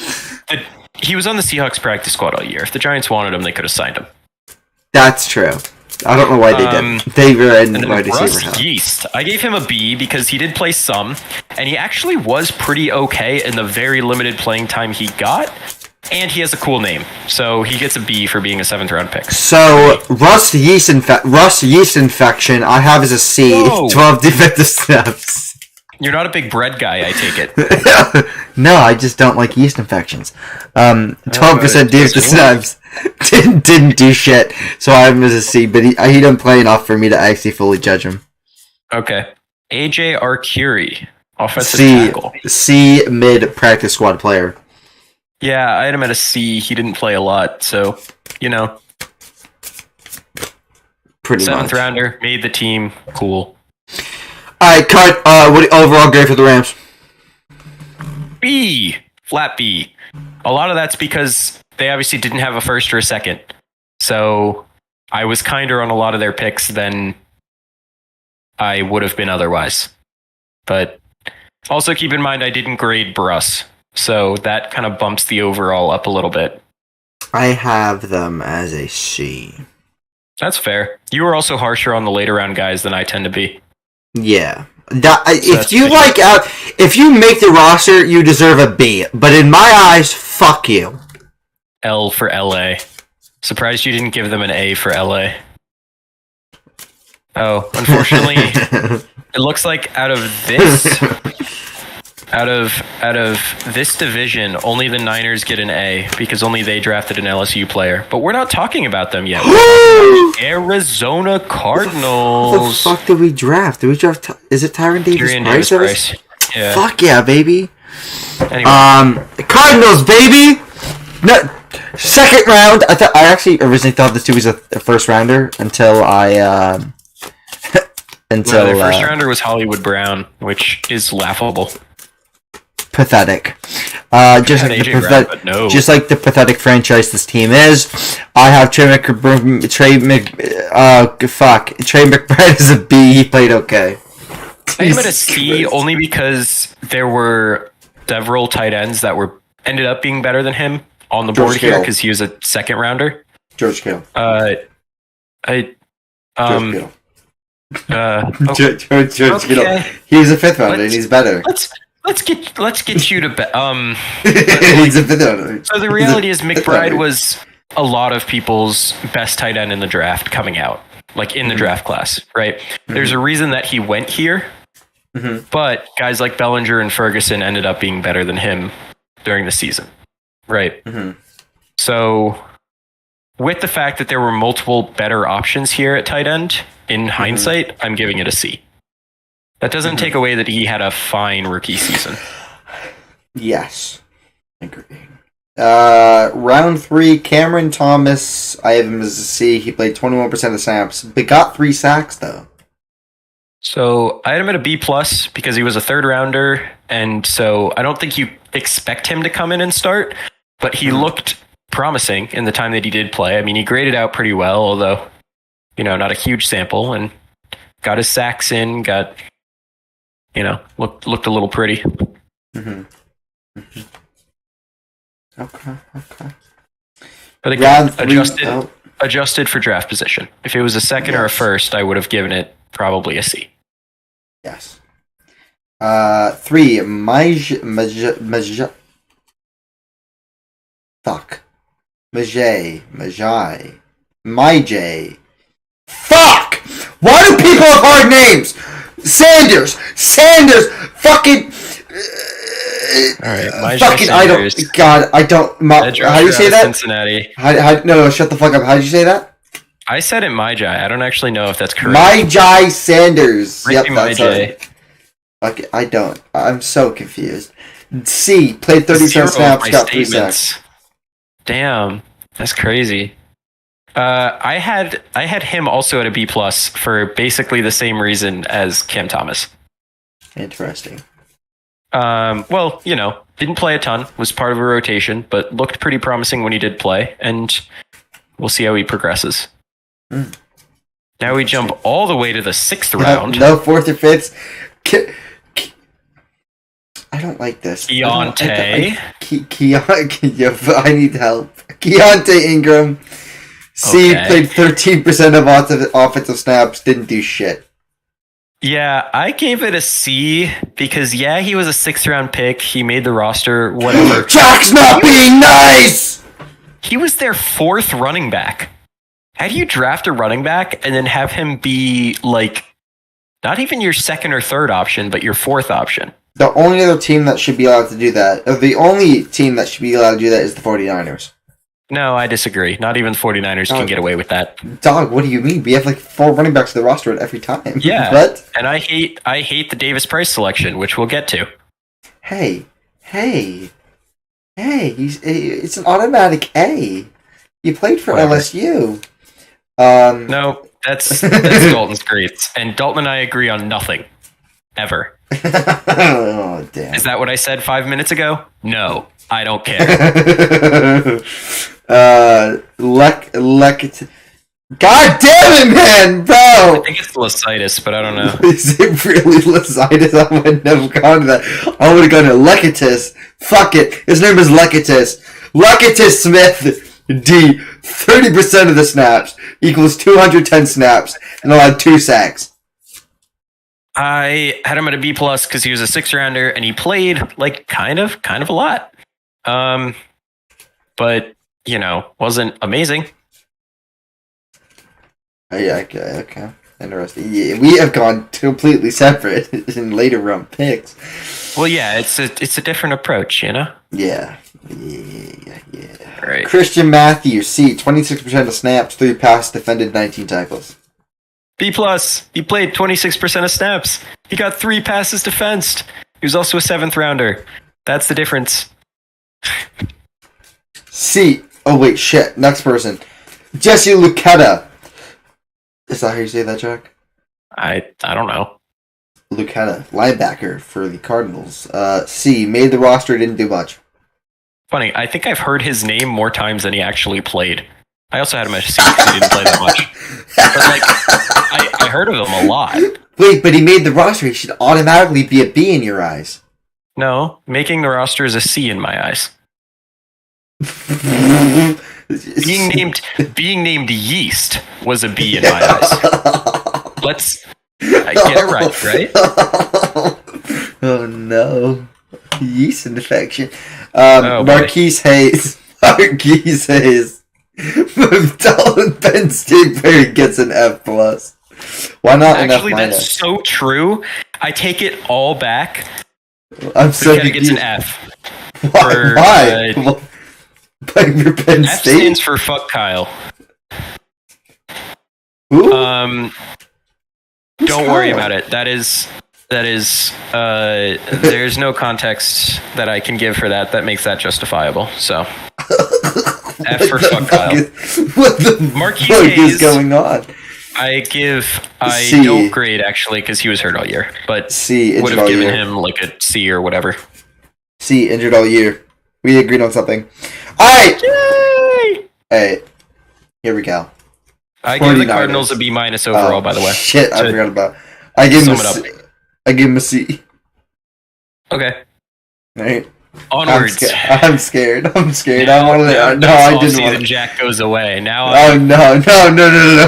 He was on the Seahawks practice squad all year. If the Giants wanted him, they could have signed him. That's true. I don't know why they didn't. They were in wide receiver. Russ Yeast. I gave him a B because he did play some, and he actually was pretty okay in the very limited playing time he got. And he has a cool name, so he gets a B for being a 7th round pick. So Rust yeast infection I have as a C. Whoa. 12 defensive snaps. You're not a big bread guy, I take it. No, I just don't like yeast infections. 12% defensive snaps. Didn't do shit, so I have him as a C. But he didn't play enough for me to actually fully judge him. Okay, AJ Arcuri, offensive C. tackle. C mid practice squad player. Yeah, I had him at a C. He didn't play a lot, so Pretty 7th much. rounder, made the team. Cool. Alright, cut. What overall grade for the Rams? B, flat B. A lot of that's because they obviously didn't have a first or a second, so I was kinder on a lot of their picks than I would have been otherwise. But also keep in mind I didn't grade Bruss, so that kind of bumps the overall up a little bit. I have them as a C. That's fair. You were also harsher on the later round guys than I tend to be. Yeah. that's If you make the roster, you deserve a B. But in my eyes, fuck you. L for LA. Surprised you didn't give them an A for LA. Oh, unfortunately, it looks like out of this division, only the Niners get an A because only they drafted an LSU player. But we're not talking about them yet. Arizona Cardinals. What the fuck did we draft? Did we draft? Is it Tyron Davis-Price? Yeah. Fuck yeah, baby. Anyway. Cardinals, baby. No, 2nd round. I actually originally thought this dude was a first rounder until their first rounder was Hollywood Brown, which is laughable. Pathetic. Just like the pathetic franchise this team is. I have Trey McBride as a B. He played okay. I am at a C only because there were several tight ends that ended up being better than him on the board here because he was a 2nd rounder. George Kittle. George Kittle. Okay. George Kittle. He's a 5th rounder and he's better. Let's get you to bet. He's a 5th rounder. So the reality is McBride was a lot of people's best tight end in the draft coming out, like in the draft class, right? Mm-hmm. There's a reason that he went here, but guys like Bellinger and Ferguson ended up being better than him during the season, right? Mm-hmm. So with the fact that there were multiple better options here at tight end, in hindsight, I'm giving it a C. That doesn't take away that he had a fine rookie season. Yes. Agree. Round 3, Cameron Thomas. I have him as a C. He played 21% of snaps, but got 3 sacks, though. So I had him at a B+, because he was a 3rd rounder, and so I don't think you expect him to come in and start, but he looked promising in the time that he did play. I mean, he graded out pretty well, although, not a huge sample, and got his sacks in, looked a little pretty. Mm-hmm. Mm-hmm. Okay. But again, adjusted for draft position. If it was a 2nd or a 1st, I would have given it probably a C. Yes. 3, Majay. Fuck! Why do people have hard names? Sanders, fucking. Alright, fucking Sanders. I don't. How do you say that? Cincinnati. No, shut the fuck up. How did you say that? I said it Majai. I don't actually know if that's correct. Majai Sanders. Yep, that's right. Okay, I don't. I'm so confused. C, played 30% snaps, got 3 sacks. Damn, that's crazy. I had him also at a B+ for basically the same reason as Cam Thomas. Interesting. Well, didn't play a ton, was part of a rotation, but looked pretty promising when he did play, and we'll see how he progresses. Now we jump all the way to the 6th round. No 4th or 5th. I don't like this. Keontae. I need help. Keontae Ingram. C, played 13% of offensive snaps, didn't do shit. Yeah, I gave it a C because he was a 6th-round pick. He made the roster, whatever. Jack's not being nice! He was their 4th running back. How do you draft a running back and then have him be like not even your 2nd or 3rd option, but your 4th option? The only other team that should be allowed to do that, or the only team that should be allowed to do that is the 49ers. No, I disagree. Not even 49ers can get away with that. Dog, what do you mean? We have like 4 running backs to the roster at every time. Yeah. What? And I hate the Davis Price selection, which we'll get to. Hey, it's an automatic A. You played for Whatever. LSU. No, that's Dalton's grades. And Dalton and I agree on nothing. Ever. Oh, damn. Is that what I said 5 minutes ago? No, I don't care. God damn it, man, bro! I think it's Lasitis, but I don't know. Is it really Lasitis? I wouldn't have gone to that. I would have gone to Lecatus. Fuck it. His name is Lecatus. Lecatus Smith D. 30% of the snaps equals 210 snaps and allowed 2 sacks. I had him at a B+ because he was a 6th-rounder and he played like kind of a lot. But wasn't amazing. Oh, yeah, okay. Interesting. Yeah, we have gone completely separate in later round picks. Well, yeah, it's a different approach, Yeah. Right. Christian Matthews, C, 26% of snaps, 3 passes defended, 19 tackles. B+. He played 26% of snaps. He got 3 passes defensed. He was also a 7th-rounder. That's the difference. C. Oh, wait, shit. Next person. Jesse Lucetta. Is that how you say that, Jack? I don't know. Lucetta, linebacker for the Cardinals. C. Made the roster, didn't do much. Funny, I think I've heard his name more times than he actually played. I also had him at C because he didn't play that much. But I heard of him a lot. Wait, but he made the roster. He should automatically be a B in your eyes. No, making the roster is a C in my eyes. Being named Yeast was a B in my eyes. Let's get it right? Oh no. Yeast infection. Oh, Marquise Hayes. Penn State player gets an F+. Why not Actually, an F-? that's so true. I take it all back. I'm so He gets an F. Why? Playing for Penn F State? stands for fuck Kyle. Who? Don't worry about it. That is there's no context that I can give for that makes that justifiable. So F for fuck Kyle. What the Marquise fuck Hayes, is going on? I C. don't grade actually because he was hurt all year, but C, would injured have all given year. him like a C or whatever. C, injured all year. We agreed on something. Alright! Yay! Hey, here we go. I give the 49ers. Cardinals a B- overall, by the way. Shit, I To forgot about it. I give him a sum C. I give him a C. Okay. Right? Onwards. I'm scared. I want to. No, I I didn't see want that to. Jack goes away. Now Oh no!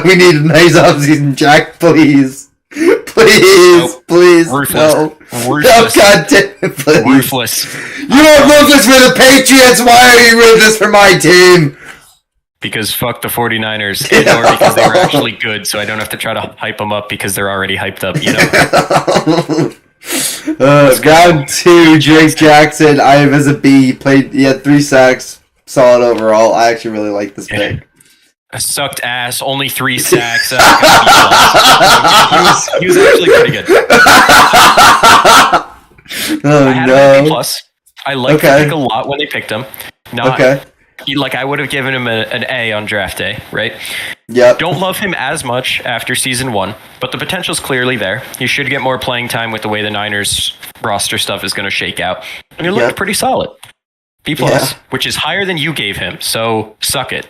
We need a nice offseason, Jack. Please, please, Ruthless. no. Ruthless. No, God damn it, please. Ruthless. You are ruthless for the Patriots. Why are you ruthless for my team? Because fuck the 49ers. Or because they were actually good, so I don't have to try to hype them up because they're already hyped up, Round 2, Drake Jackson. I have as a B. He had 3 sacks. Solid overall. I actually really like this pick. I sucked ass. Only 3 sacks. He was actually pretty good. Oh I had him at no. B+. I liked the pick a lot when they picked him. I would have given him an A on draft day, right? Yep. Don't love him as much after season 1, but the potential's clearly there. He should get more playing time with the way the Niners roster stuff is going to shake out. And he looked pretty solid. B+, which is higher than you gave him, so suck it.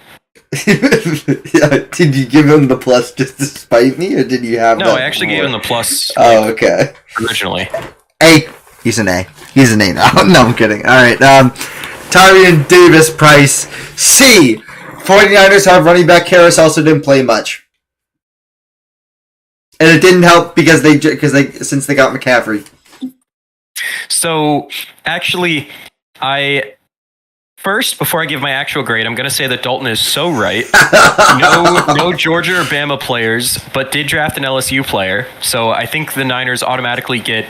Did you give him the plus just to spite me, or did you have No, that I actually gave him the plus okay. originally. A. He's an A. He's an A now. No, I'm kidding. Alright, Tyrion Davis Price. C. 49ers have running back Harris also didn't play much. And it didn't help because since they got McCaffrey. So, actually, first, before I give my actual grade, I'm going to say that Dalton is so right. No Georgia or Bama players, but did draft an LSU player. So I think the Niners automatically get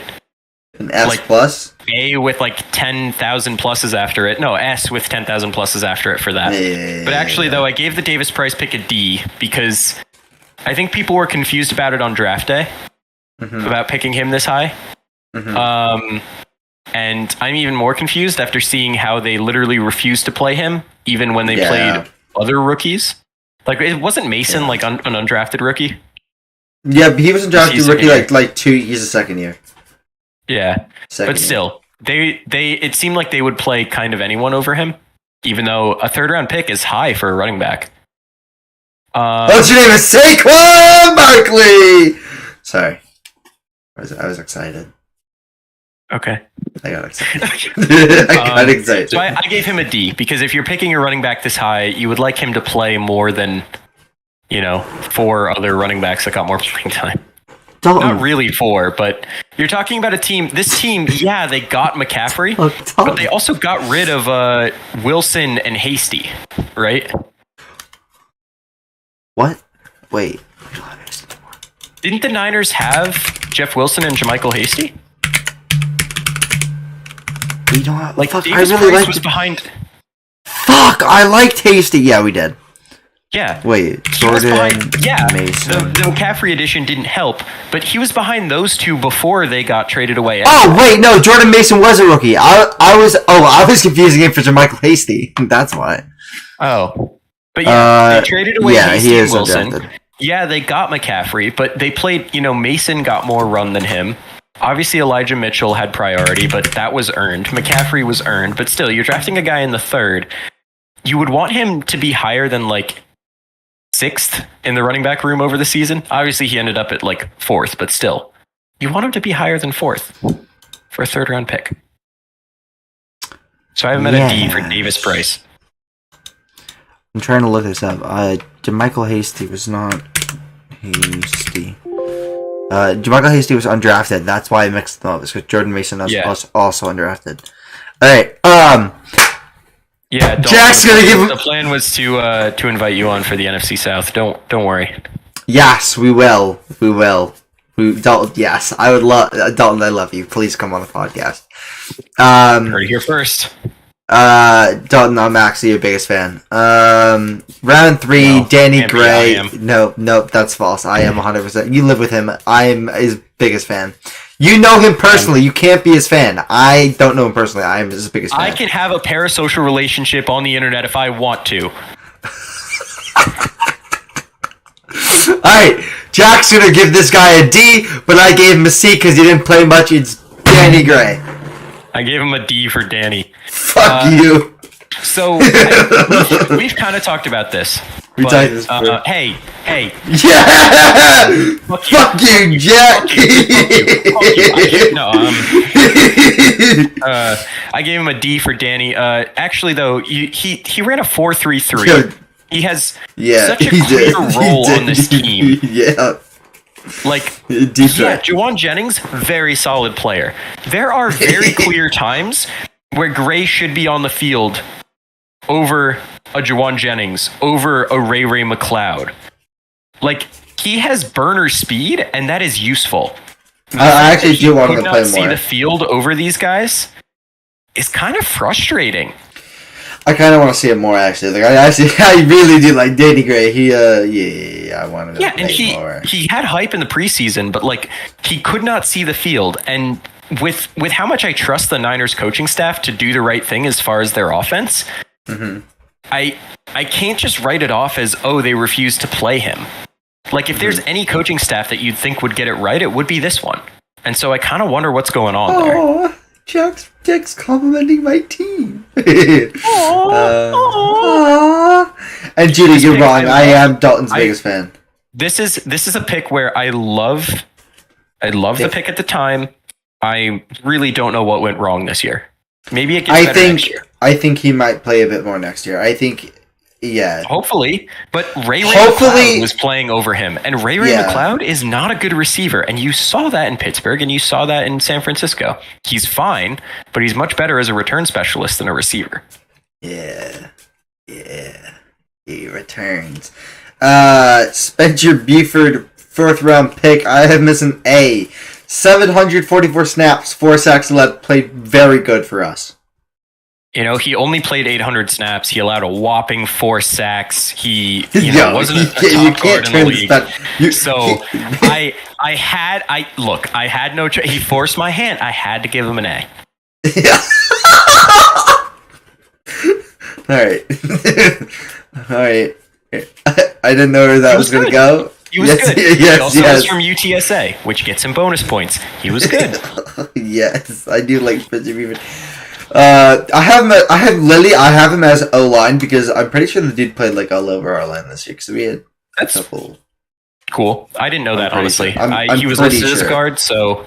an S plus? A with like 10,000 pluses after it. No, S with 10,000 pluses after it for that. Yeah. But actually, though, I gave the Davis Price pick a D because I think people were confused about it on draft day, about picking him this high. And I'm even more confused after seeing how they literally refused to play him, even when they played other rookies. Like, it wasn't Mason like an undrafted rookie. Yeah, but he was undrafted rookie like 2. He's a second year. Yeah, but still, it seemed like they would play kind of anyone over him, even though a 3rd round pick is high for a running back. What's your name? Is Saquon Barkley. Sorry, I was excited. Okay. I got excited. So I gave him a D because if you're picking a running back this high, you would like him to play more than, 4 other running backs that got more playing time. Not really 4, but you're talking about a team. This team, they got McCaffrey, but they also got rid of Wilson and Hasty, right? What? Wait. Didn't the Niners have Jeff Wilson and JaMychal Hasty? We don't have, Davis Price was behind. Fuck! I liked Hasty. Yeah, we did. Yeah. Wait, Jordan Mason. The McCaffrey edition didn't help, but he was behind those two before they got traded away. Oh wait, no, Jordan Mason was a rookie. I was confusing him for JaMychal Hasty. That's why. Oh, but they traded away Hasty and Wilson. Undrafted. Yeah, they got McCaffrey, but they played. Mason got more run than him. Obviously, Elijah Mitchell had priority, but that was earned. McCaffrey was earned, but still, you're drafting a guy in the 3rd. You would want him to be higher than 6th in the running back room over the season. Obviously, he ended up at 4th, but still, you want him to be higher than 4th for a 3rd round pick. So I have him at a D for Davis Price. I'm trying to look this up. JaMychal Hasty was not Hasty. JaMychal Hasty was undrafted. That's why I mixed them up. It's because Jordan Mason was also undrafted. All right. Yeah, Jack's gonna give him. The plan was to invite you on for the NFC South. Don't worry. Yes, we will. Dalton, yes, I would love Dalton. I love you. Please come on the podcast. Heard it here first. Dalton, I'm actually your biggest fan. Round 3, Danny Gray. No, that's false. I am 100%. You live with him. I am his biggest fan. You know him personally. You can't be his fan. I don't know him personally. I am his biggest fan. I can have a parasocial relationship on the internet if I want to. Alright, Jack's gonna give this guy a D, but I gave him a C because he didn't play much. It's Danny Gray. I gave him a D for Danny. Fuck you. So we've kind of talked about this. We talked this before. Hey. Yeah! Fuck you, Jack! I gave him a D for Danny. Actually, though, he ran a 4.33. He has such a clear role on this team. Yeah. Juwan Jennings, very solid player. There are very clear times where Gray should be on the field over a Juwan Jennings, over a Ray McLeod. He has burner speed, and that is useful. I actually do want him to play more. See the field over these guys is kind of frustrating. I kind of want to see it more, actually. I really do like Danny Gray. I want him to play more. He had hype in the preseason, but he could not see the field. And with how much I trust the Niners coaching staff to do the right thing as far as their offense, I can't just write it off as, they refused to play him. If there's any coaching staff that you'd think would get it right, it would be this one. And so I kind of wonder what's going on there. Jack's complimenting my team. And Judy, you're wrong. I am Dalton's biggest fan. This is a pick where I love the pick at the time. I really don't know what went wrong this year. Maybe it gets better next year. I think he might play a bit more next year. I think Yeah. Hopefully, but Ray Hopefully- McLeod was playing over him, and Ray McLeod is not a good receiver, and you saw that in Pittsburgh, and you saw that in San Francisco. He's fine, but he's much better as a return specialist than a receiver. Yeah. He returns. Spencer Buford, 4th round pick. I have missed an A. 744 snaps, 4 sacks allowed. Played very good for us. You know, he only played 800 snaps. He allowed a whopping 4 sacks. He wasn't a top guard in the league. I had no choice. He forced my hand. I had to give him an A. Yeah. All right. I didn't know where that was going to go. He was good. He also was from UTSA, which gets him bonus points. He was good. Yes, I do like Spencer Buford. I have Lily. I have him as O-line because I'm pretty sure the dude played like all over our line this year. So we had a couple. Cool. I didn't know that, honestly. Sure. He was listed as guard, so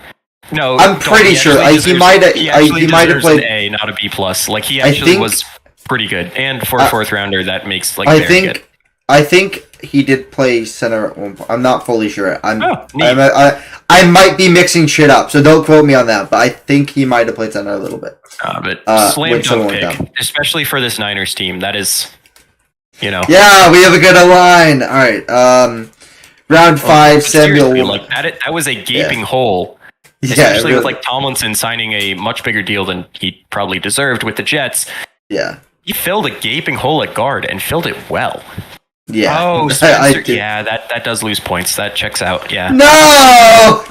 no. I'm pretty sure he might have played an A, not a B plus. Like he actually was pretty good, and for a 4th rounder, that makes like very good. I think he did play center at one point. I'm not fully sure. I might be mixing shit up, so don't quote me on that. But I think he might have played center a little bit. But slam dunk pick, especially for this Niners team. That is, Yeah, we have a good line. All right. Round 5, Samuel. Like that was a gaping hole. Especially with like Tomlinson signing a much bigger deal than he probably deserved with the Jets. Yeah. He filled a gaping hole at guard and filled it well. Yeah. Oh, Spencer. Yeah, that does lose points. That checks out. Yeah. No!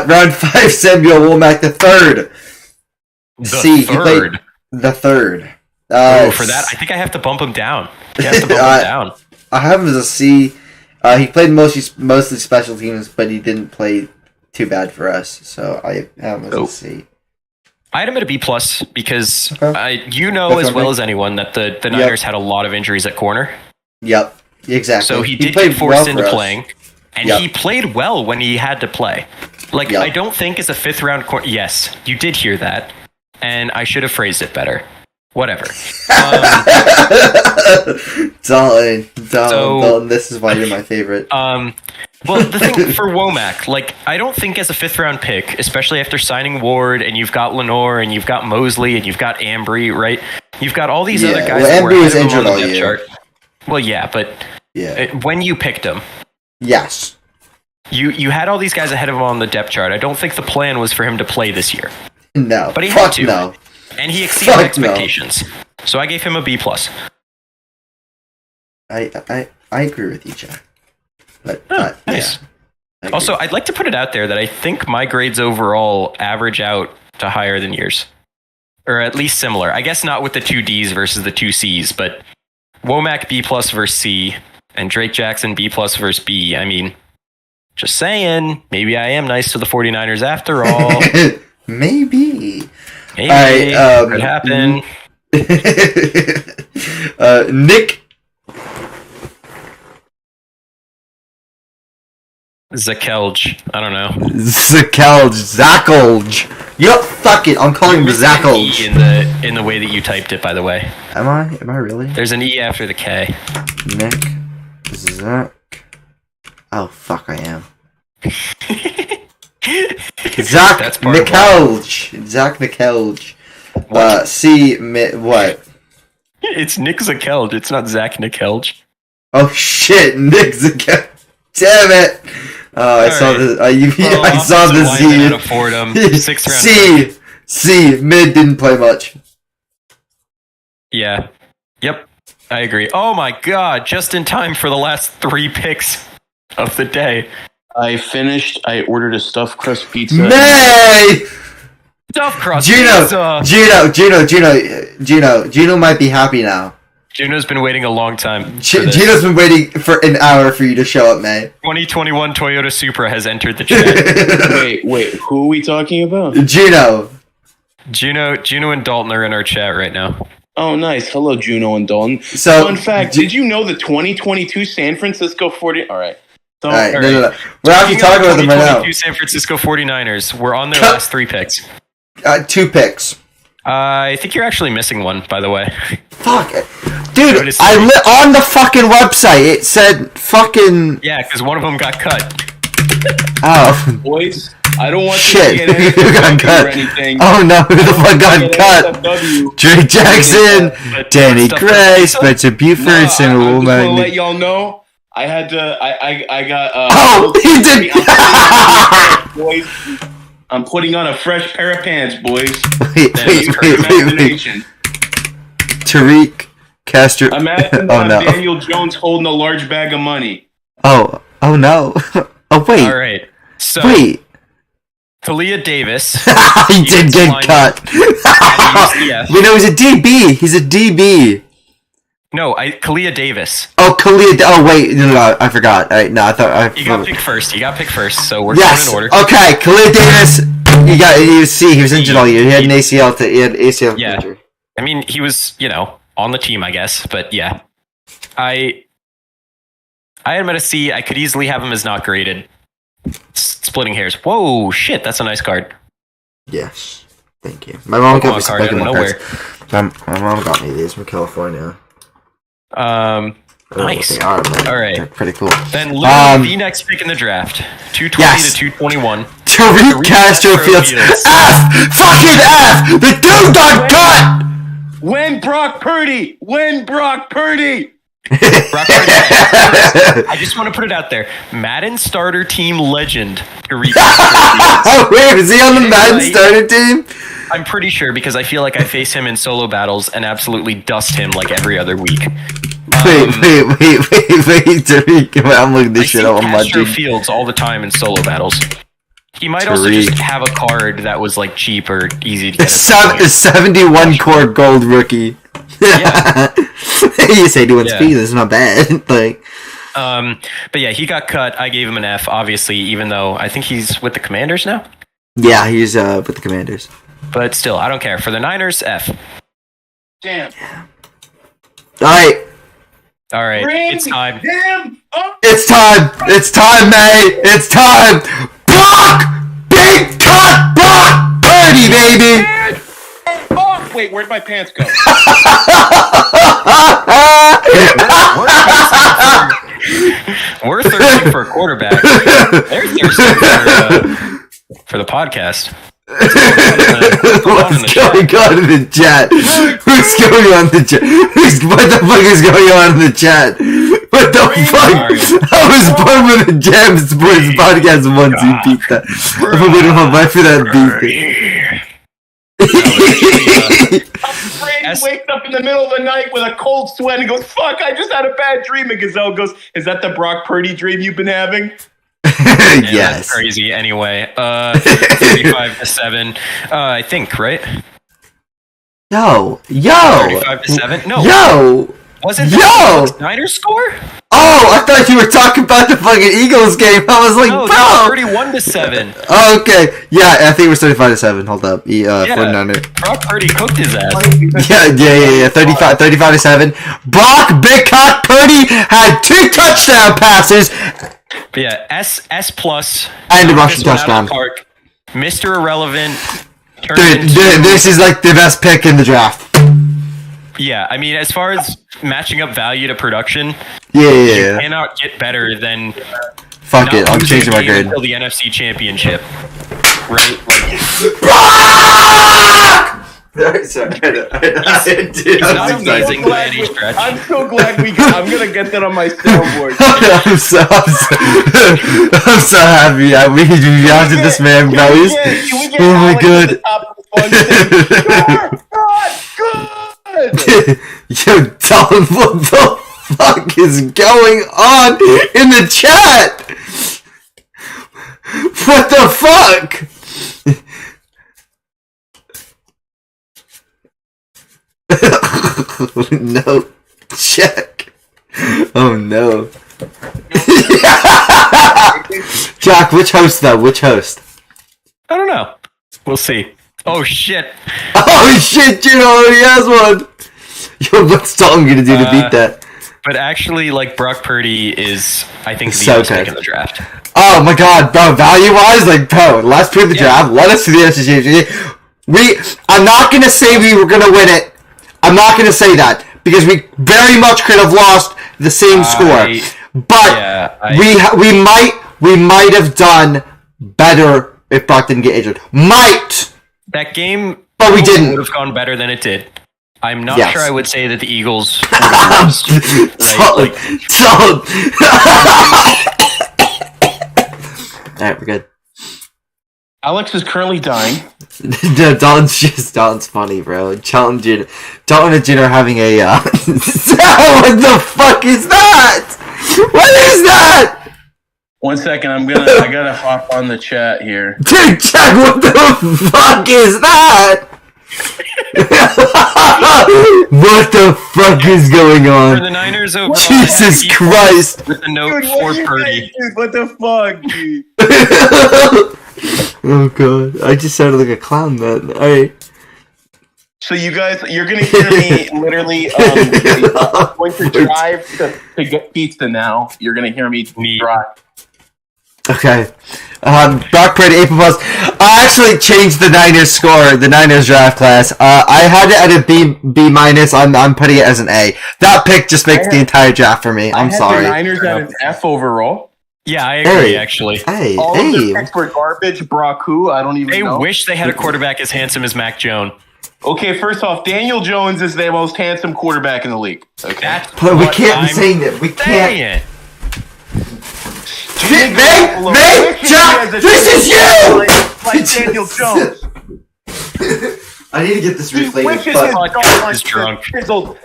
Round 5, Samuel Womack the third. The third. For that, I think I have to bump him down. You have to bump him down. I have him as a C. He played mostly special teams, but he didn't play too bad for us. So I have him as a C. I had him at a B plus because as well as anyone that the Niners had a lot of injuries at corner. Yep, exactly. So he did get forced into playing, and he played well when he had to play. Like I don't think as a 5th round corner. Yes, you did hear that, and I should have phrased it better. Whatever. Dalton, this is why you're my favorite. Well, the thing for Womack, like, I don't think as a 5th round pick, especially after signing Ward, and you've got Lenore, and you've got Mosley, and you've got Ambry, right? You've got all these other guys who were ahead of him on the depth chart. Well, yeah, but when you picked him, yes, you had all these guys ahead of him on the depth chart. I don't think the plan was for him to play this year. No, but he had to, and he exceeded expectations. So I gave him a B plus. I agree with you, Jack. But nice. Also, I'd like to put it out there that I think my grades overall average out to higher than yours. Or at least similar. I guess not with the 2 Ds versus the 2 Cs, but Womack B plus versus C, and Drake Jackson B plus versus B. I mean, just saying, maybe I am nice to the 49ers after all. Maybe. All right, could happen. Nick Zakelj. I don't know. Zakelj. Yep, fuck it. I'm calling him Zakelj. In the way that you typed it, by the way. Am I really? There's an E after the K. Nick. Zach. Oh, fuck, I am. Zach Nikelj. Zach Nikelj. What? It's Nick Zakelj. It's not Zach Nikelj. Oh, shit. Nick Zakelj. Damn it. I saw the I saw the Z. Fordham, 6th round. C. Mid didn't play much. Yeah. Yep. I agree. Oh my god! Just in time for the last 3 picks of the day. I finished. I ordered a stuffed crust pizza. May. Stuffed crust pizza. Gino might be happy now. Juno's been waiting a long time. Gino's been waiting for an hour for you to show up, May. 2021 Toyota Supra has entered the chat. wait, who are we talking about? Juno and Dalton are in our chat right now. Oh, nice. Hello, Juno and Dalton. So, fun fact, did you know the 2022 San Francisco 40... All right. So, all right, no. We're actually talking about them right now. San Francisco 49ers. We're on their last 3 picks. 2 picks. I think you're actually missing one, by the way. Fuck it. Dude, Notice on the fucking website, it said fucking... Yeah, because one of them got cut. Oh. Boys, I don't want Shit, you to get who got NSFW cut? or anything. Oh no, who the fuck got cut? NSFW. Drake Jackson, But Danny stuff Gray, like- Spencer Buford, No, I Samuel just want to Womack. let y'all know. I had to. I got. Oh, he did. Boys, I'm putting on a fresh pair of pants, boys. Wait. Imagination. Tariq Castro. Imagine Oh no. Daniel Jones holding a large bag of money. Oh no. Oh wait. All right. So, Wait. Talia Davis. He did get line cut. UCF. We know he's a DB. He's a DB. No, Kalia Davis. Oh, Khalid. Oh wait, no, I forgot. No, I thought You got picked first. So we're Yes. going in order. Okay, Khalid Davis. He was injured all year. He had an ACL. He had ACL Yeah. injury. I mean, he was, on the team, I guess. But yeah, I am at a C. I could easily have him as not graded. Splitting hairs. Whoa, shit! That's a nice card. Yes. Thank you. My mom got me Pokemon some card out of Pokemon nowhere. cards. My mom got me these from California. Nice. They are, but All right. they're pretty cool. Then literally the next pick in the draft, 220 Yes. to 221. Tariq Castro Fields. F! Fucking F! The dude got cut! When Brock Purdy. Brock Purdy. I just want to put it out there. Madden starter team legend. Tariq Castro Fields. Wait, is he on the Madden starter team? I'm pretty sure because I feel like I face him in solo battles and absolutely dust him like every other week. Wait, Tariq. I'm looking this shit up on my Castro team. Fields all the time in solo battles. He might also Tariq. just have a card that was like cheap or easy to get. A 71 core gold rookie. Yeah. You say doing Yeah. speed, that's not bad. Like, But yeah, he got cut. I gave him an F, obviously, even though I think he's with the Commanders now. yeah, he's with the Commanders. But still, I don't care. For the Niners, F. Damn. Alright, All right, it's time. Damn. Oh. it's time, May! It's time! Brock! Big cut Brock Purdy, baby! Oh, wait, where'd my pants go? We're thirsty for a quarterback. They're thirsty for the podcast. What's going on in the chat? Who's going on in the chat? What the fuck is going on in the chat? What the fuck? I was born with a Jam Sports podcast once you beat that. I'm waiting on my for that beat. Frank wakes up in the middle of the night with a cold sweat and goes, "Fuck! I just had a bad dream." And Gazelle goes, "Is that the Brock Purdy dream you've been having?" Yeah, Yes. That's crazy. Anyway, 35 to 7. I think, right? Yo. 35 to 7. No. Yo. Wasn't Yo! that the Niners score? Oh, I thought you were talking about the fucking Eagles game. I was like, No, bro. that was 31 to 7. Oh, okay. Yeah, I think it was 35 to 7. Hold up. 49er. Brock Purdy cooked his ass. Yeah. 35 to 7. Brock Big Cock Purdy had 2 touchdown passes. But yeah, S plus. And a Knocked rushing this one out of touchdown. the park. Mr. Irrelevant. turned Dude, into- this is like the best pick in the draft. Yeah, I mean, as far as matching up value to production, Yeah. cannot get better than Fuck not it, I'm losing changing a my game grade. until the NFC Championship. Right? Like, Brock! Sorry, he's not amazing by any stretch. I'm so glad I'm gonna get that on my soundboard. I'm so happy. We reacted this man, guys. Oh my god. Good. Yo, tell him what the fuck is going on in the chat? What the fuck? No. Check. Oh no. Jack, which host though? Which host? I don't know. We'll see. Oh shit. Oh shit, Jim already has one! Yo, what's Dalton gonna do to beat that? But actually, like, Brock Purdy is, I think, the So best pick good. in the draft. Oh my god, bro, value wise, like, bro, last pick of the draft, let us see the NFC Championship. I'm not going to say we were going to win it. I'm not going to say that because we very much could have lost the same score. But we might have done better if Brock didn't get injured. Might. That game but we didn't. would have gone better than it did. I'm not sure I would say that the Eagles would have lost. Alright, we're good. Alex is currently dying. No, Dalton's funny, bro. Dalton and Jin are having a what the fuck is that? What is that? 1 second, I gotta hop on the chat here. Dude, Jack, what the fuck is that? What the fuck is going on? For the Niners overall, Jesus Christ! With a note for Purdy. What the fuck, dude? Oh god, I just sounded like a clown then. Alright. So you guys, you're gonna hear me literally going to drive to get pizza now. You're gonna hear me drive. Okay. Brock Purdy, A+. I actually changed the Niners score, the Niners draft class. I had it at a B-. I'm putting it as an A. That pick just makes the entire draft for me. I'm sorry. The Niners at an F overall. Yeah, I agree, actually. All of the picks were garbage. Brock who? I don't even know. They wish they had a quarterback as handsome as Mac Jones. Okay, first off, Daniel Jones is the most handsome quarterback in the league. Okay. But we can't be saying that. We can't. Jack, this is you! Like Daniel Jones. I need to get this reflated. Is drunk.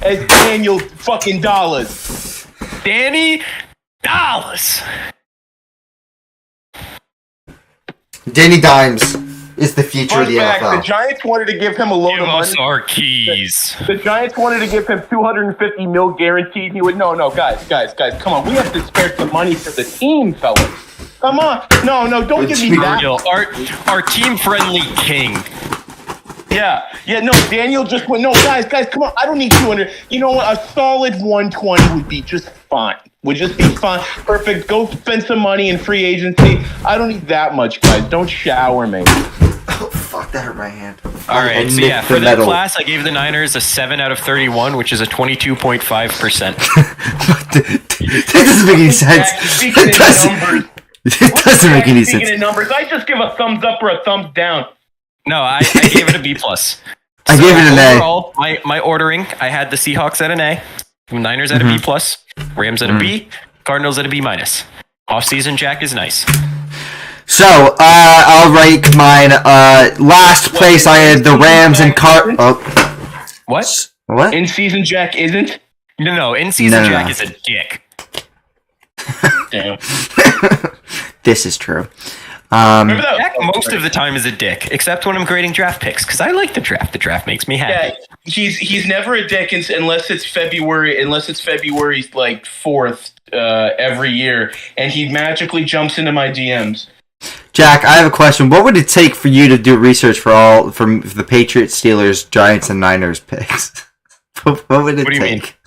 As Daniel fucking Dollars. Danny Dollars. Danny Dimes is the future of the NFL. The Giants wanted to give him a load of money. Give us our keys. The Giants wanted to give him $250 million guaranteed. He would, no, guys, come on. We have to spare some money for the team, fellas. Come on. No, don't give me that. Our team-friendly king. Yeah, no, Daniel just went, no, guys, come on. I don't need 200. You know what? A solid 120 would be just fine. Would just be fine. Perfect. Go spend some money in free agency. I don't need that much, guys. Don't shower me. Oh, fuck, that hurt my hand. All right, so yeah, for that class, I gave the Niners a 7 out of 31, which is a 22.5%. That doesn't make any sense. It doesn't make any sense. Speaking in numbers, I just give a thumbs up or a thumbs down. No, I gave it a B+. I gave it an A. Overall, my ordering, I had the Seahawks at an A, Niners at a B+, Rams at a B, Cardinals at a B-. Off-season Jack is nice. So, I'll rank mine. Last place I had the Rams and What? What? In-season Jack isn't? No, in-season Jack is a dick. Damn. This is true. Jack most of the time is a dick, except when I'm grading draft picks, because I like the draft. The draft makes me happy. Yeah, he's never a dick unless it's February. Unless it's February like 4th every year, and he magically jumps into my DMs. Jack, I have a question. What would it take for you to do research for the Patriots, Steelers, Giants, and Niners picks? What would it take?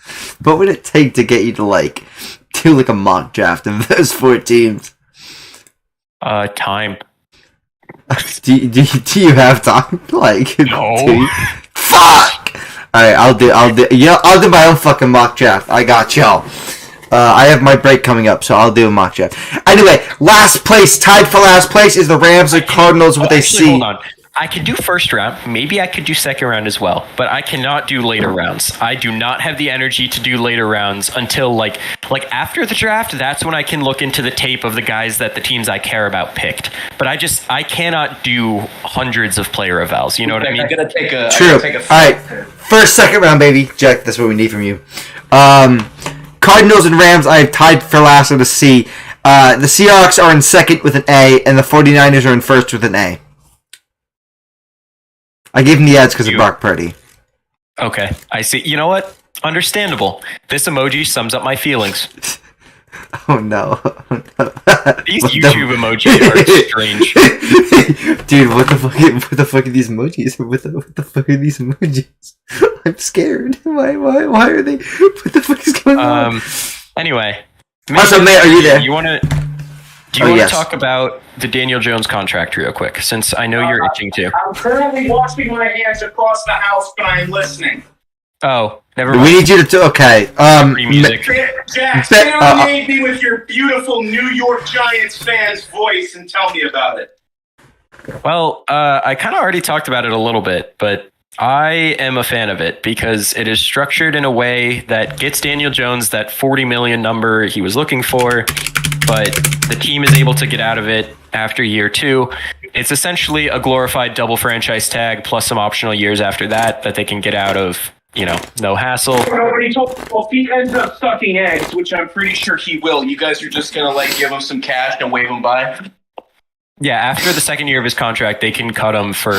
What would it take to get you to do a mock draft of those 4 teams? Time. Do you have time? No. Fuck! Alright, I'll do my own fucking mock draft. I got y'all. I have my break coming up, so I'll do a mock draft. Anyway, tied for last place is the Rams and Cardinals with a C. Hold on. I could do first round. Maybe I could do second round as well, but I cannot do later rounds. I do not have the energy to do later rounds until like after the draft. That's when I can look into the tape of the guys that the teams I care about picked. But I cannot do hundreds of player evals. You know what I mean? I gotta take a True. All right, first, second round, baby. Jack, that's what we need from you. Cardinals and Rams, I have tied for last with a C. The Seahawks are in second with an A, and the 49ers are in first with an A. I gave him the ads because of Brock Purdy. Okay, I see. You know what? Understandable. This emoji sums up my feelings. Oh no. These YouTube emojis are strange. Dude, what the fuck are these emojis? What the fuck are these emojis? I'm scared. Why are they? What the fuck is going on? Anyway. Also, mate, are you there? Do Do you want to talk about the Daniel Jones contract real quick, since I know you're itching to? I'm currently washing my hands across the house, but I'm listening. Oh, never mind. We need you to okay. Music. Jack, serenade me with your beautiful New York Giants fan's voice and tell me about it. Well, I kind of already talked about it a little bit, but I am a fan of it because it is structured in a way that gets Daniel Jones that $40 million number he was looking for, but the team is able to get out of it after year 2. It's essentially a glorified double franchise tag plus some optional years after that they can get out of, no hassle. Nobody told me, well, if he ends up sucking eggs, which I'm pretty sure he will, you guys are just going to give him some cash and wave him by? Yeah, after the second year of his contract, they can cut him for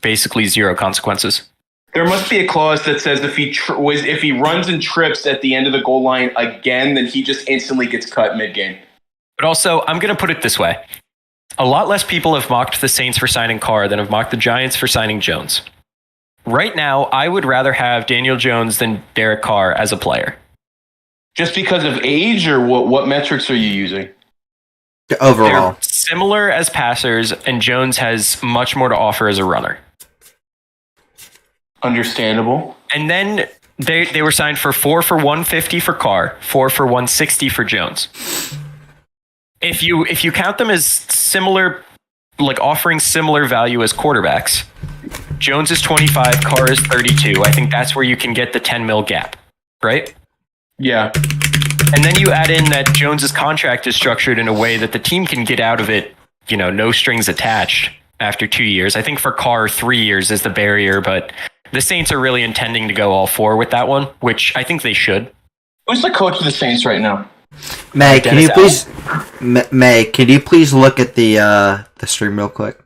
basically zero consequences. There must be a clause that says if he runs and trips at the end of the goal line again, then he just instantly gets cut mid-game. But also, I'm going to put it this way. A lot less people have mocked the Saints for signing Carr than have mocked the Giants for signing Jones. Right now, I would rather have Daniel Jones than Derek Carr as a player. Just because of age, or what metrics are you using? Overall. They're similar as passers, and Jones has much more to offer as a runner. Understandable. And then they were signed for 4 for $150 for Carr, 4 for $160 for Jones. If you count them as similar, offering similar value as quarterbacks, Jones is 25, Carr is 32. I think that's where you can get the 10 mil gap, right? Yeah. And then you add in that Jones's contract is structured in a way that the team can get out of it, no strings attached after 2 years. I think for Carr, 3 years is the barrier, but the Saints are really intending to go all 4 with that one, which I think they should. Who's the coach of the Saints right now? May, can you please look at the stream real quick?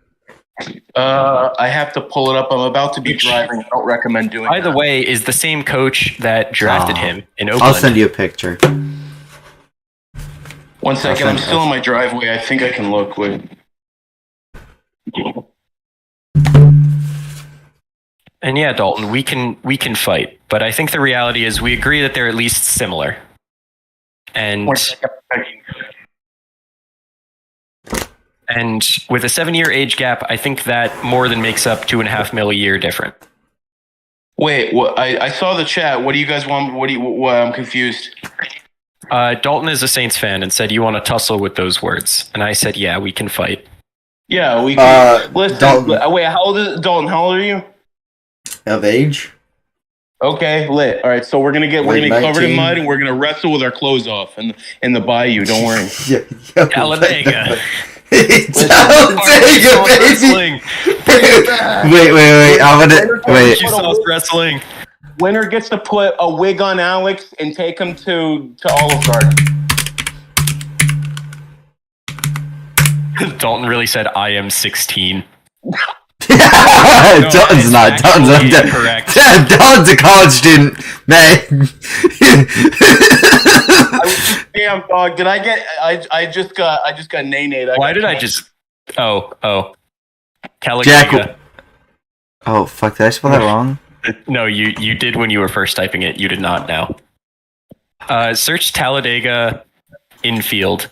I have to pull it up. I'm about to be driving. I don't recommend doing By the way, is the same coach that drafted him in Oakland. I'll send you a picture. 1 second. I'm still in my driveway. I think I can look. Wait. And yeah, Dalton, we can fight, but I think the reality is we agree that they're at least similar. And with a 7-year age gap, I think that more than makes up $2.5 million a year different. Wait, I saw the chat. What do you guys want? I'm confused. Dalton is a Saints fan and said, "You want to tussle with those words?" And I said, "Yeah, we can fight." Yeah, we can. Listen, wait, how old is Dalton? How old are you? Of age? Okay, lit. All right, so we're gonna get covered in mud and we're gonna wrestle with our clothes off in the bayou. Don't worry. Talladega. Talladega, baby. Wait. I'm gonna wait. Sauce wrestling. Winner gets to put a wig on Alex and take him to Olive Garden. Dalton really said, "I am 16." Dalton's not. Dalton's correct. Dalton's a college student, man. Damn, dog. Did I get? I just got nay-nayed. Why did I just? Oh. Talladega. Jack. Oh fuck! Did I spell that wrong? No, you did when you were first typing it. You did not now. Search Talladega infield.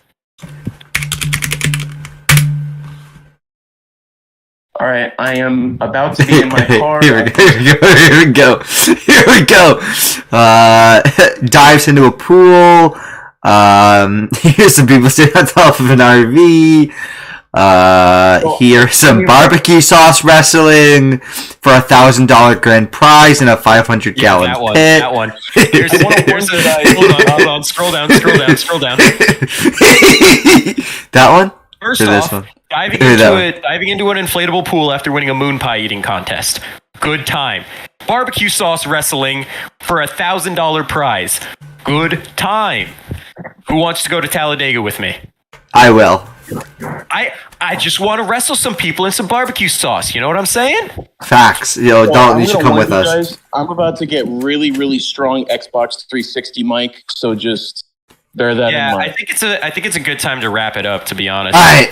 All right, I am about to be in my car. Here we go. Dives into a pool. Here's some people sitting on top of an RV. Here's some barbecue sauce wrestling for $1,000 grand prize in a 500-gallon pit. That one. Here's hold on. Scroll down. That one? First off, diving into an inflatable pool after winning a moon pie eating contest. Good time. Barbecue sauce wrestling for a $1,000 prize. Good time. Who wants to go to Talladega with me? I will. I just want to wrestle some people in some barbecue sauce. You know what I'm saying? Facts. Dalton, you should come with us. Guys, I'm about to get really, really strong Xbox 360 mic, so just bear that in mind. I think it's a good time to wrap it up. To be honest. All right.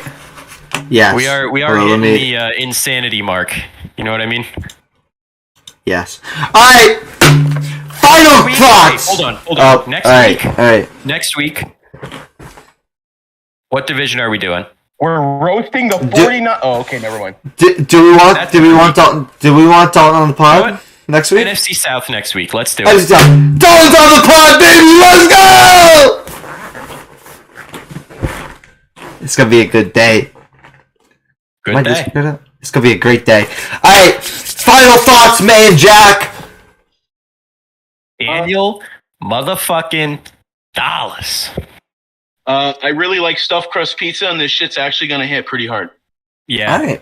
Yes. We are hitting the insanity mark. You know what I mean? Yes. All right. Final thoughts. Hold on. Next week. All right. Next week, What division are we doing? We're roasting the 49. Oh, okay, never mind. Do we want Dalton on the pod You know next week? NFC South next week. Let's do Dalton's it. on the pod, baby. Let's go! It's gonna be a good day. Good day. It's gonna be a great day. All right, final thoughts, man, Jack. Daniel motherfucking Dallas. I really like stuffed crust pizza, and this shit's actually gonna hit pretty hard. Yeah. All right.